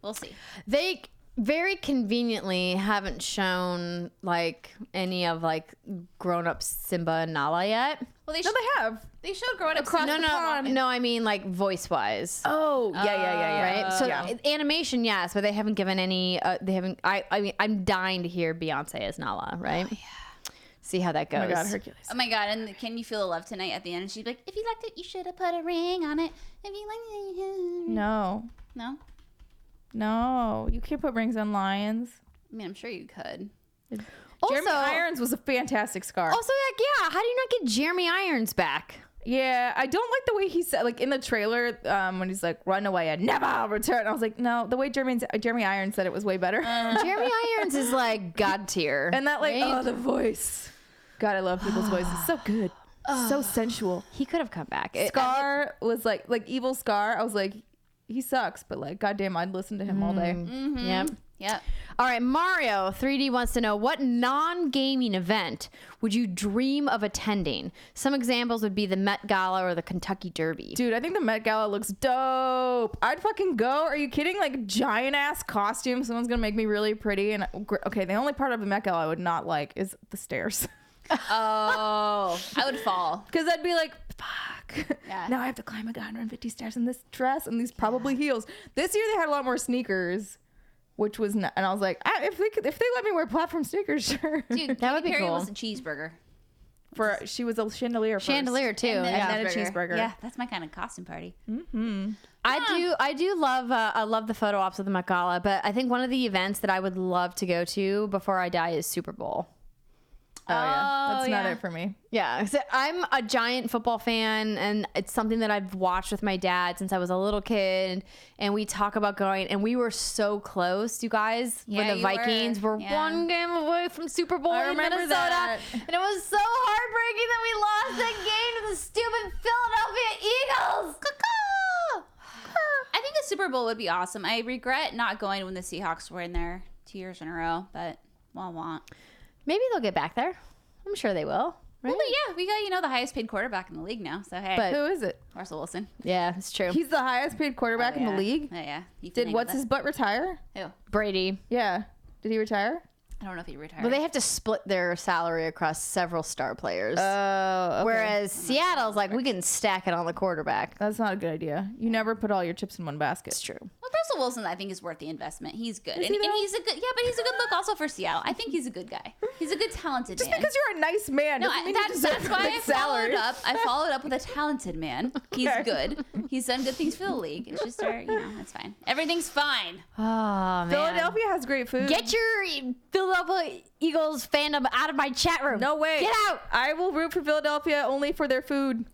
We'll see. They very conveniently haven't shown like any of like grown up Simba and Nala yet. Well, No, they have. they showed growing up Across No, the no, pond. no. I mean like voice wise. Oh, yeah. Right, so yeah. animation, yes, but they haven't given any. They haven't. I mean, I'm dying to hear Beyonce as Nala, right? See how that Oh goes. my God, Hercules. Oh my God! And can you feel the love tonight at the end? And she'd be like, "If you liked it, you should have put a ring on it. If you liked it, No, no. you can't put rings on lions. I mean, I'm sure you could. Jeremy Irons was a fantastic Scar. Also, like, yeah, how do you not get Jeremy Irons back? Yeah, I don't like the way he said, like in the trailer, when he's like, "Run away and never return." I was like, no, the way Jeremy Irons said it was way better. Jeremy Irons is like God tier, And that like, right? oh, the voice. God, I love people's voices. So good, so sensual. he could have come back. Scar was like evil Scar. I was like, he sucks, but like, goddamn, I'd listen to him all day. Yep. All right, Mario 3D wants to know, what non-gaming event would you dream of attending? Some examples would be the Met Gala or the Kentucky Derby. Dude, I think the Met Gala looks dope. I'd fucking go. Are you kidding? Like, giant ass costume. Someone's gonna make me really pretty. And okay, the only part of the Met Gala I would not like is the stairs. Oh, I would fall. Because I'd be like, fuck. Yeah. Now I have to climb like 150 stairs in this dress and these probably heels. This year they had a lot more sneakers, which was and I was like, if they let me wear platform sneakers, sure. Dude, That would be Perry cool. was a cheeseburger. She was a chandelier first. Chandelier too. And then Yeah. then a cheeseburger. Yeah, that's my kind of costume party. I do love I love the photo ops of the Met Gala, but I think one of the events that I would love to go to before I die is Super Bowl. Oh yeah, that's not yeah. it for me. Yeah, so I'm a giant football fan, and it's something that I've watched with my dad since I was a little kid. And we talk about going, and we were so close, you guys, when Yeah, the you Vikings were were. Yeah. one game away from Super Bowl I in remember Minnesota. that. And it was so heartbreaking that we lost that game to the stupid Philadelphia Eagles. I think the Super Bowl would be awesome. I regret not going when the Seahawks were in there 2 years in a row, but wah. Maybe they'll get back there. I'm sure they will. Right? Well, but yeah, we got the highest paid quarterback in the league now. So hey, But- Who is it? Russell Wilson. Yeah, it's true. He's the highest paid quarterback in the Yeah. league. Yeah. He Did finagled what's it. his butt retire? Who? Brady. Yeah. Did he retire? I don't know if he retired. Well, they have to split their salary across several star players. Oh, okay. Whereas Seattle's like, we can stack it on the quarterback. That's not a good idea. You never put all your chips in one basket. It's true. Well, Russell Wilson, I think, is worth the investment. He's good, Is and, he and though? he's a good. Yeah, but he's a good look also for Seattle. I think he's a good guy. He's a good, talented Just man. because you're a nice man No, doesn't mean you that's deserve why a I big salary. followed up with a talented man. He's Okay. good. He's done good things for the league. It's just, it's fine. Everything's fine. Oh, man. Philadelphia has great food. Get your Philadelphia Eagles fandom out of my chat room. No way. Get out. I will root for Philadelphia only for their food.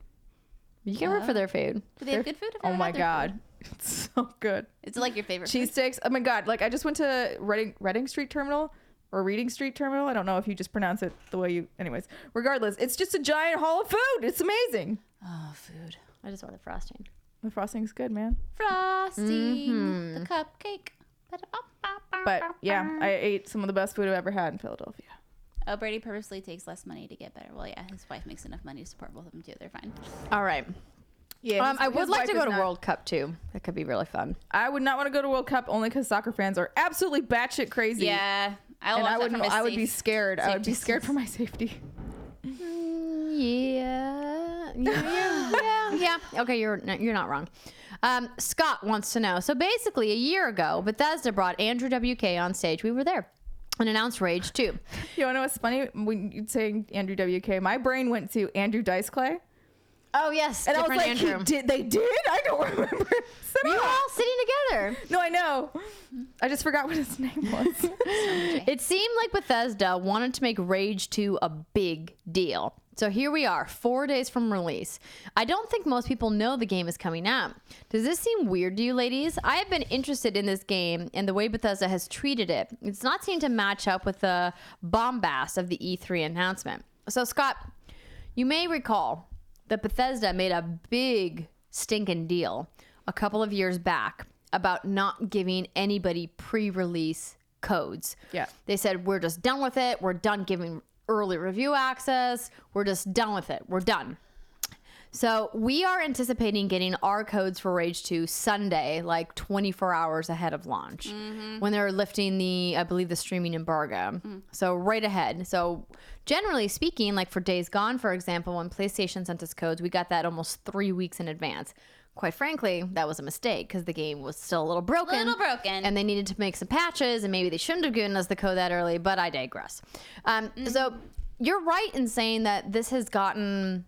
You can root for their food. Do they have good food? I've Oh never my had their god. food. It's so good. It's like your favorite food. Cheesesteaks. Oh my god. Like I just went to Reading Street Terminal or Reading Street Terminal. I don't know if you just pronounce it the way you anyways. Regardless, it's just a giant hall of food. It's amazing. Oh, food. I just wanted frosting. The frosting's good, man. Frosting, the cupcake. But yeah, I ate some of the best food I've ever had in Philadelphia. Oh, Brady purposely takes less money to get better. Well, yeah, his wife makes enough money to support both of them too. They're fine. All right. Yeah. I would like to go to World. World Cup too. That could be really fun. I would not want to go to World Cup only because soccer fans are absolutely batshit crazy. Yeah, And I would be scared. I would be scared for my safety. Yeah. Okay, you're not wrong. Scott wants to know. So basically, a year ago, Bethesda brought Andrew WK on stage. We were there and announced Rage 2. You want to know what's funny? When you'd say Andrew WK, my brain went to Andrew Dice Clay. Oh yes, And I was different like, Andrew. they did? I don't remember. We were all sitting together. No, I know. I just forgot what his name was. It seemed like Bethesda wanted to make Rage 2 a big deal. So here we are, 4 days from release. I don't think most people know the game is coming out. Does this seem weird to you, ladies? I have been interested in this game and the way Bethesda has treated it. It's not seemed to match up with the bombast of the E3 announcement. So, Scott, you may recall that Bethesda made a big stinking deal a couple of years back about not giving anybody pre-release codes. Yeah. They said, we're just done with it. We're done giving early review access. We're just done with it. We're done. So we are anticipating getting our codes for Rage 2 Sunday, like 24 hours ahead of launch, when they're lifting I believe the streaming embargo. So right ahead. So generally speaking, like for Days Gone, for example, when PlayStation sent us codes, we got that almost 3 weeks in advance. Quite frankly, that was a mistake because the game was still a little broken. And they needed to make some patches, and maybe they shouldn't have given us the code that early, but I digress. So you're right in saying that this has gotten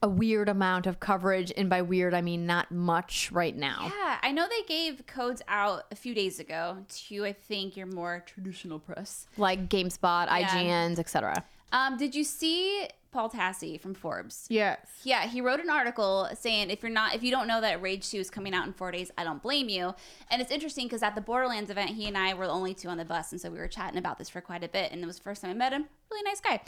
a weird amount of coverage, and by weird, I mean not much right now. Yeah, I know they gave codes out a few days ago to, I think, your more traditional press. Like GameSpot, IGNs, etc. Did you see Paul Tassi from Forbes. Yes. Yeah, he wrote an article saying if you don't know that Rage 2 is coming out in 4 days, I don't blame you. And it's interesting because at the Borderlands event, he and I were the only two on the bus, and so we were chatting about this for quite a bit. And it was the first time I met him. Really nice guy.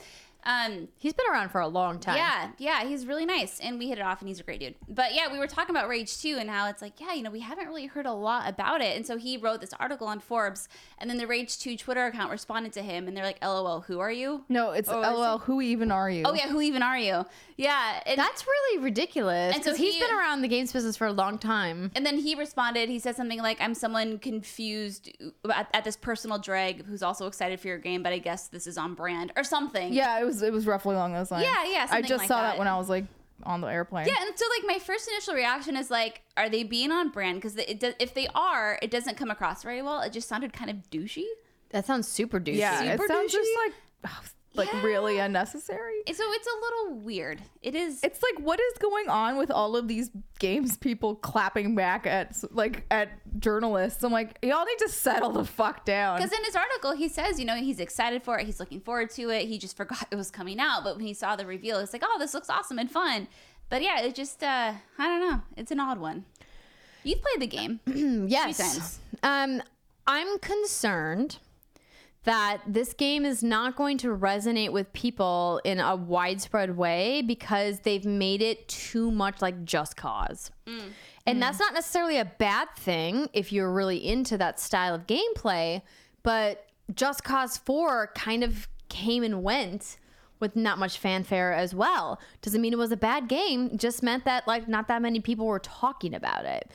He's been around for a long time. Yeah, he's really nice, and we hit it off, and he's a great dude. But yeah, we were talking about Rage 2 and how it's like, yeah, we haven't really heard a lot about it. And so he wrote this article on Forbes, and then the Rage 2 Twitter account responded to him, and they're like, LOL, who are you? No, it's LOL, who even are you? Oh yeah, who even are you? Yeah. And That's really ridiculous. And so Because he's been around the games business for a long time. And then he responded, he said something like, I'm someone confused at this personal drag who's also excited for your game, but I guess this is on brand or something. Yeah, it was roughly along those lines. Yeah, I just like saw that when I was like on the airplane. Yeah, and so like my first initial reaction is like, are they being on brand? Because if they are, it doesn't come across very well. It just sounded kind of douchey. That sounds super douchey. Yeah, it sounds just like Yeah. really unnecessary. So it's a little weird. It is. It's like, what is going on with all of these games people clapping back at journalists? I'm like, y'all need to settle the fuck down. Because in his article, he says, he's excited for it. He's looking forward to it. He just forgot it was coming out. But when he saw the reveal, it's like, oh, this looks awesome and fun. But yeah, it just, I don't know. It's an odd one. You've played the game. Yes. I'm concerned that this game is not going to resonate with people in a widespread way because they've made it too much like Just Cause. And that's not necessarily a bad thing if you're really into that style of gameplay, but Just Cause 4 kind of came and went with not much fanfare as well. Doesn't mean it was a bad game, just meant that like not that many people were talking about it.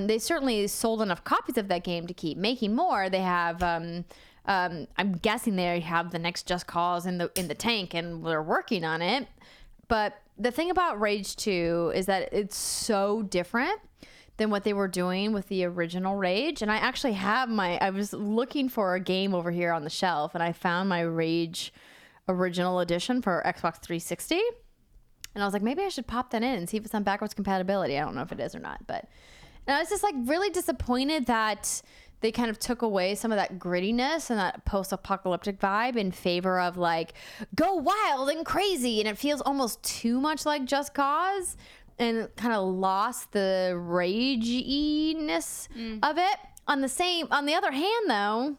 They certainly sold enough copies of that game to keep making more. They have I'm guessing they have the next Just Cause in the tank and they're working on it. But the thing about Rage 2 is that it's so different than what they were doing with the original Rage. And I actually have I was looking for a game over here on the shelf and I found my Rage original edition for Xbox 360. And I was like, maybe I should pop that in and see if it's on backwards compatibility. I don't know if it is or not, and I was just like really disappointed that they kind of took away some of that grittiness and that post-apocalyptic vibe in favor of like go wild and crazy, and it feels almost too much like Just Cause and kind of lost the rage-iness of it. On the other hand though,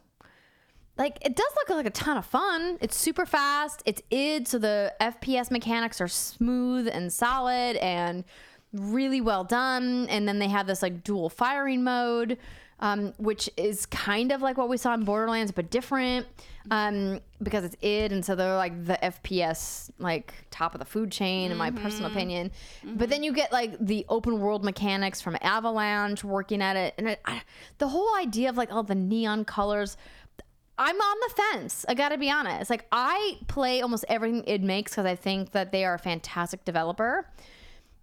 like it does look like a ton of fun. It's super fast. It's id, so the FPS mechanics are smooth and solid and really well done. And then they have this like dual firing mode, which is kind of like what we saw in Borderlands, but different because it's id, and so they're like the FPS like top of the food chain, in my personal opinion. But then you get like the open world mechanics from Avalanche working at it, and the whole idea of like all the neon colors. I'm on the fence. I gotta be honest. Like I play almost everything it makes because I think that they are a fantastic developer.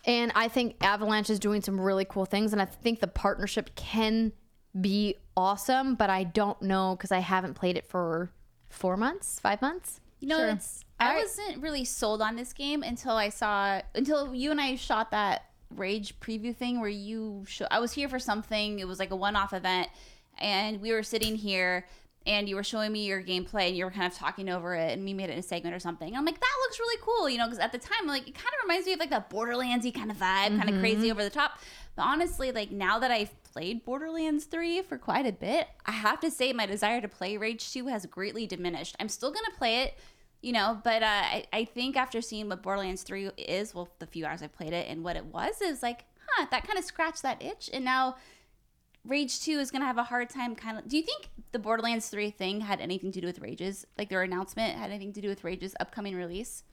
And I think Avalanche is doing some really cool things. And I think the partnership can be awesome, but I don't know because I haven't played it for 5 months. I wasn't really sold on this game until you and I shot that Rage preview thing where I was here for something. It was like a one-off event, and we were sitting here and you were showing me your gameplay and you were kind of talking over it and we made it in a segment or something. And I'm like, that looks really cool, because at the time, like, it kind of reminds me of like that Borderlands-y kind of vibe, kind of crazy over the top. But honestly, like now that I've played Borderlands 3 for quite a bit, I have to say my desire to play Rage 2 has greatly diminished. I'm still going to play it, but I think after seeing what Borderlands 3 is, well, the few hours I played it and what it was like, that kind of scratched that itch. And now Rage 2 is going to have a hard time do you think the Borderlands 3 thing had anything to do with Rage's, like their announcement had anything to do with Rage's upcoming release?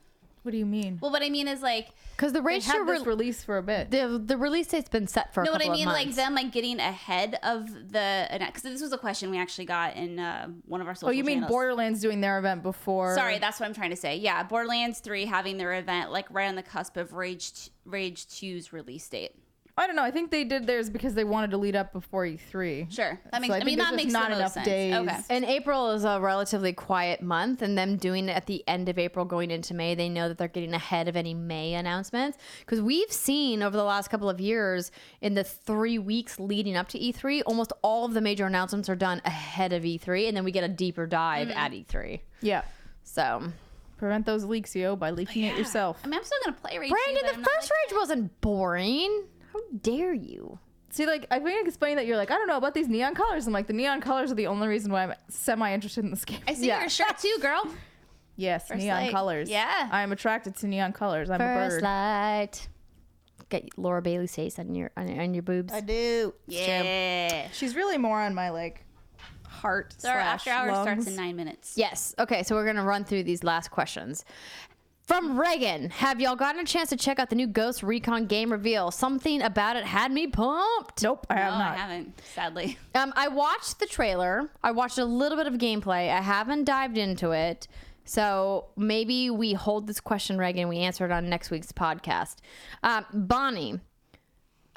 What do you mean? Well, what I mean is like, because the Rage 2 release for a bit. The release date's been set for a couple of months. No, what I mean, like them like getting ahead of the, because this was a question we actually got in one of our social channels. Oh, you mean Borderlands doing their event before? Sorry, that's what I'm trying to say. Yeah, Borderlands 3 having their event like right on the cusp of Rage 2's release date. I don't know. I think they did theirs because they wanted to lead up before E3. Sure. That makes, so that makes not the most enough sense. days. Okay. And April is a relatively quiet month, and them doing it at the end of April going into May, they know that they're getting ahead of any May announcements. Because we've seen over the last couple of years, in the 3 weeks leading up to E3, almost all of the major announcements are done ahead of E3, and then we get a deeper dive at E3. Yeah. So Prevent those leaks, yo, by leaking it yourself. I mean, I'm still gonna play Rage. Brandon, but the I'm not, first Rage wasn't boring. How dare you? See, like, I think it's funny that you're like, I don't know about these neon colors. I'm like, the neon colors are the only reason why I'm semi-interested in this game. I see your shirt too, girl. Yes, First neon Light. colors. Yeah. I'm attracted to neon colors. I'm a First bird. light. Get Laura Bailey's face on your boobs. I do. Yeah. She's really more on my, like, heart So our slash after hours lungs. starts in 9 minutes. Yes. Okay, so we're gonna run through these last questions. From Reagan, have y'all gotten a chance to check out the new Ghost Recon game reveal? Something about it had me pumped. Nope, I have No, not. I haven't. Sadly. I watched the trailer. I watched a little bit of gameplay. I haven't dived into it. So maybe we hold this question, Reagan, and we answer it on next week's podcast. Bonnie,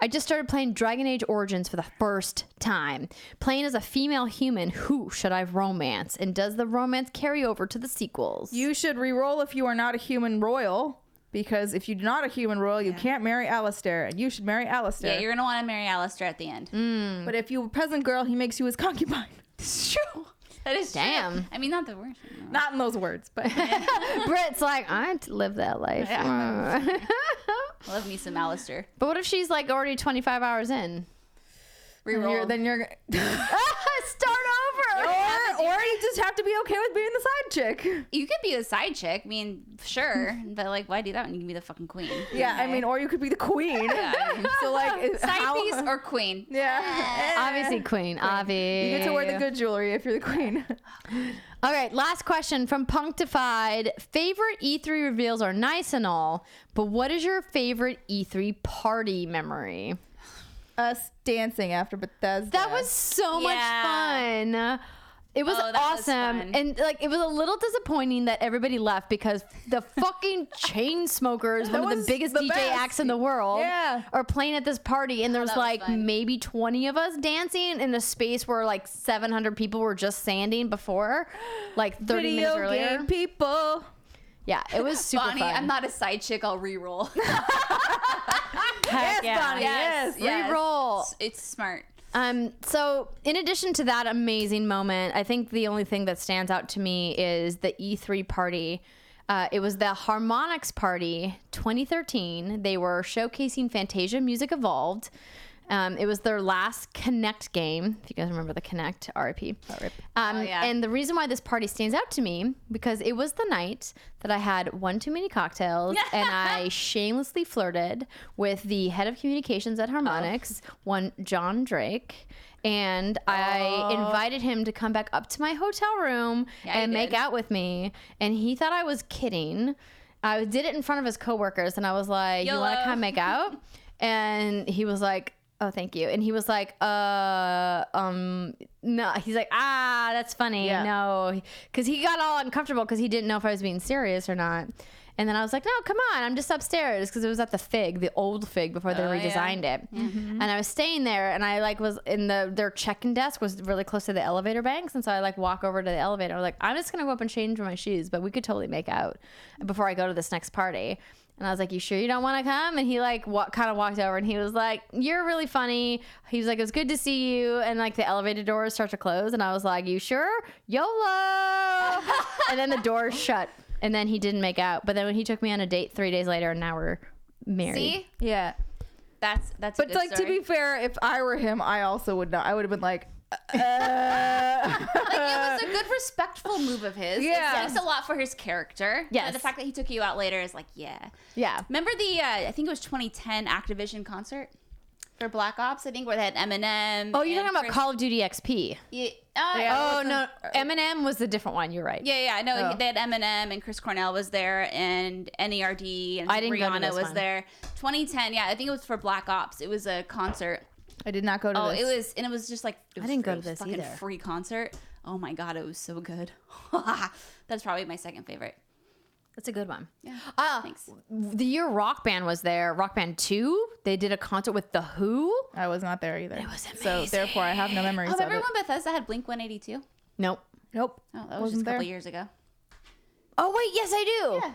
I just started playing Dragon Age Origins for the first time. Playing as a female human, who should I romance? And does the romance carry over to the sequels? You should re-roll if you are not a human royal, because if you're not a human royal, you can't marry Alistair, and you should marry Alistair. Yeah, you're gonna want to marry Alistair at the end. But if you're a peasant girl, he makes you his concubine. It's true. That is Damn. true. I mean, not the worst. Not in those words, but Brit's like, I had to live that life. Love me some Alistair. But what if she's like already 25 hours in? Reroll. then you're Start over. or you just have to be okay with being the side chick. You could be a side chick. I mean, sure, but like, why do that when you can be the fucking queen? Yeah, I mean, or you could be the queen. So like, Side piece or queen? yeah, Obviously, queen. Obvious. you get to wear the good jewelry if you're the queen. All right, last question from Punctified. Favorite E3 reveals are nice and all, but what is your favorite E3 party memory? Us dancing after Bethesda. That was so much fun. It was Oh, that was awesome. fun. And like it was a little disappointing that everybody left because the fucking chain smokers, one of the was biggest the DJ best. acts in the world, Yeah. are playing at this party and there's that was like fun. maybe 20 of us dancing in a space where like 700 people were just sanding before, like 30 minutes Video earlier. game people. Yeah, it was super Bonnie, fun. I'm not a side chick. I'll re-roll. Heck yeah. Bonnie, yes. Re-roll. It's smart. So in addition to that amazing moment, I think the only thing that stands out to me is the E3 party. It was the Harmonix Party 2013. They were showcasing Fantasia Music Evolved. It was their last Connect game. If you guys remember the Connect, RIP. yeah. And the reason why this party stands out to me, because it was the night that I had one too many cocktails and I shamelessly flirted with the head of communications at Harmonix, one John Drake. And I invited him to come back up to my hotel room Yeah, and you make did. out with me. And he thought I was kidding. I did it in front of his coworkers and I was like, you want to YOLO. come make out? And he was like, oh, thank you. And he was like, no. He's like, that's funny. Yeah. No. Because he got all uncomfortable because he didn't know if I was being serious or not. And then I was like, no, come on. I'm just upstairs because it was at the Fig, the old Fig before they redesigned it. And I was staying there and I like was in their check-in desk was really close to the elevator banks. And so I like walk over to the elevator. I was like, I'm just going to go up and change my shoes, but we could totally make out before I go to this next party. And I was like, you sure you don't want to come? And he like kind of walked over and he was like, you're really funny. He was like, it was good to see you. And like the elevator doors start to close. And I was like, you sure? YOLO. And then the doors shut. And then he didn't make out. But then when he took me on a date 3 days later and now we're married. See, Yeah. that's a But good like story. to be fair, if I were him, I also would not. I would have been like, like it was a good respectful move of his. Yeah. It speaks a lot for his character. Yes. And the fact that he took you out later is like, yeah. Yeah. Remember the I think it was 2010 Activision concert for Black Ops, I think, where they had Eminem. Oh, you're and talking about Chris- Call of Duty XP. Yeah. Oh, no. Eminem was the different one. You're right. Yeah, no, Oh. they had Eminem and Chris Cornell was there and NERD and I didn't go to Rihanna this was one. there. 2010, yeah, I think it was for Black Ops. It was a concert. I did not go to Oh, this. it was just like it I was didn't go free. to this Fucking either. free concert. Oh my god, it was so good. That's probably my second favorite. That's a good one. Yeah. Thanks. The year Rock Band was there, Rock Band 2, they did a concert with The Who. I was not there either. It was So amazing. therefore, I have no memories Oh, of remember it. when Bethesda had Blink 182? Nope. Nope. Oh, that was just a Wasn't couple there. years ago. Oh, wait. Yes, I do.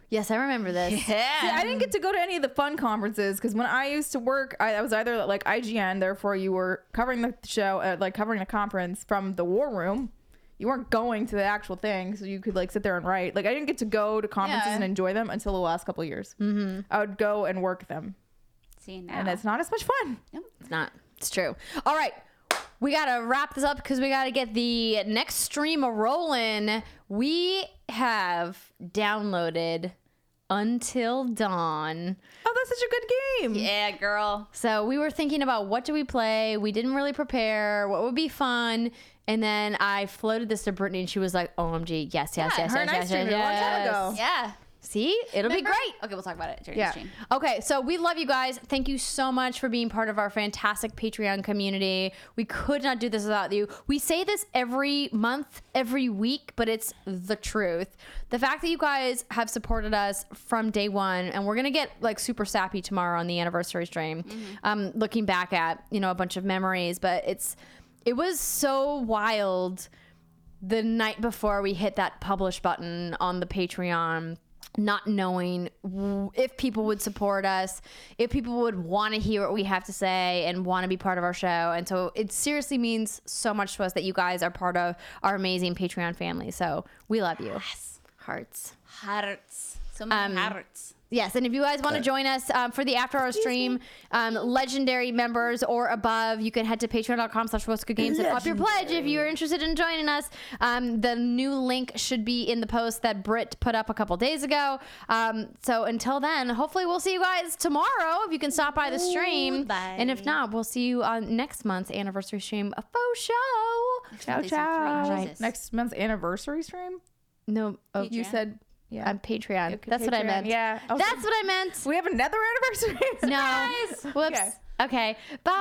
Yes, I remember this. See, I didn't get to go to any of the fun conferences because when I used to work, I was either like IGN, therefore you were covering the show, like covering the conference from the war room. you weren't going to the actual thing, so you could like sit there and write. Like I didn't get to go to conferences Yeah. and enjoy them until the last couple of years. Mm-hmm. I would go and work them, See now. and it's not as much fun. It's not. It's true. All right. We got to wrap this up because we got to get the next stream a rolling. We have downloaded Until Dawn. Oh, that's such a good game. Yeah, girl. So we were thinking about what do we play? We didn't really prepare. What would be fun? And then I floated this to Brittany and she was like, OMG, yes. her and I streamed it a long time ago. Yeah. See? It'll be great. Okay, we'll talk about it during Yeah. the stream. Okay, so we love you guys. Thank you so much for being part of our fantastic Patreon community. We could not do this without you. We say this every month, every week, but it's the truth. The fact that you guys have supported us from day one, and we're gonna get like super sappy tomorrow on the anniversary stream, looking back at a bunch of memories, but it was so wild the night before we hit that publish button on the Patreon, not knowing if people would support us, if people would want to hear what we have to say and want to be part of our show. And so it seriously means so much to us that you guys are part of our amazing Patreon family. So we love you. Yes. Hearts. Hearts. So many hearts. Yes, and if you guys want to join us for the after hour stream, legendary members or above, you can head to patreon.com/what'sgoodgames and up your pledge if you're interested in joining us. The new link should be in the post that Britt put up a couple days ago. So until then, hopefully we'll see you guys tomorrow if you can stop by the stream. Bye. And if not, we'll see you on next month's anniversary stream, a faux show. Ciao, Please don't throw ciao. Jesus. Next month's anniversary stream. No, You Patreon. said yeah. on Patreon. Okay, That's what I Patreon, meant. yeah. I was That's like, what I meant. we have another anniversary. No. Whoops. Okay. Bye.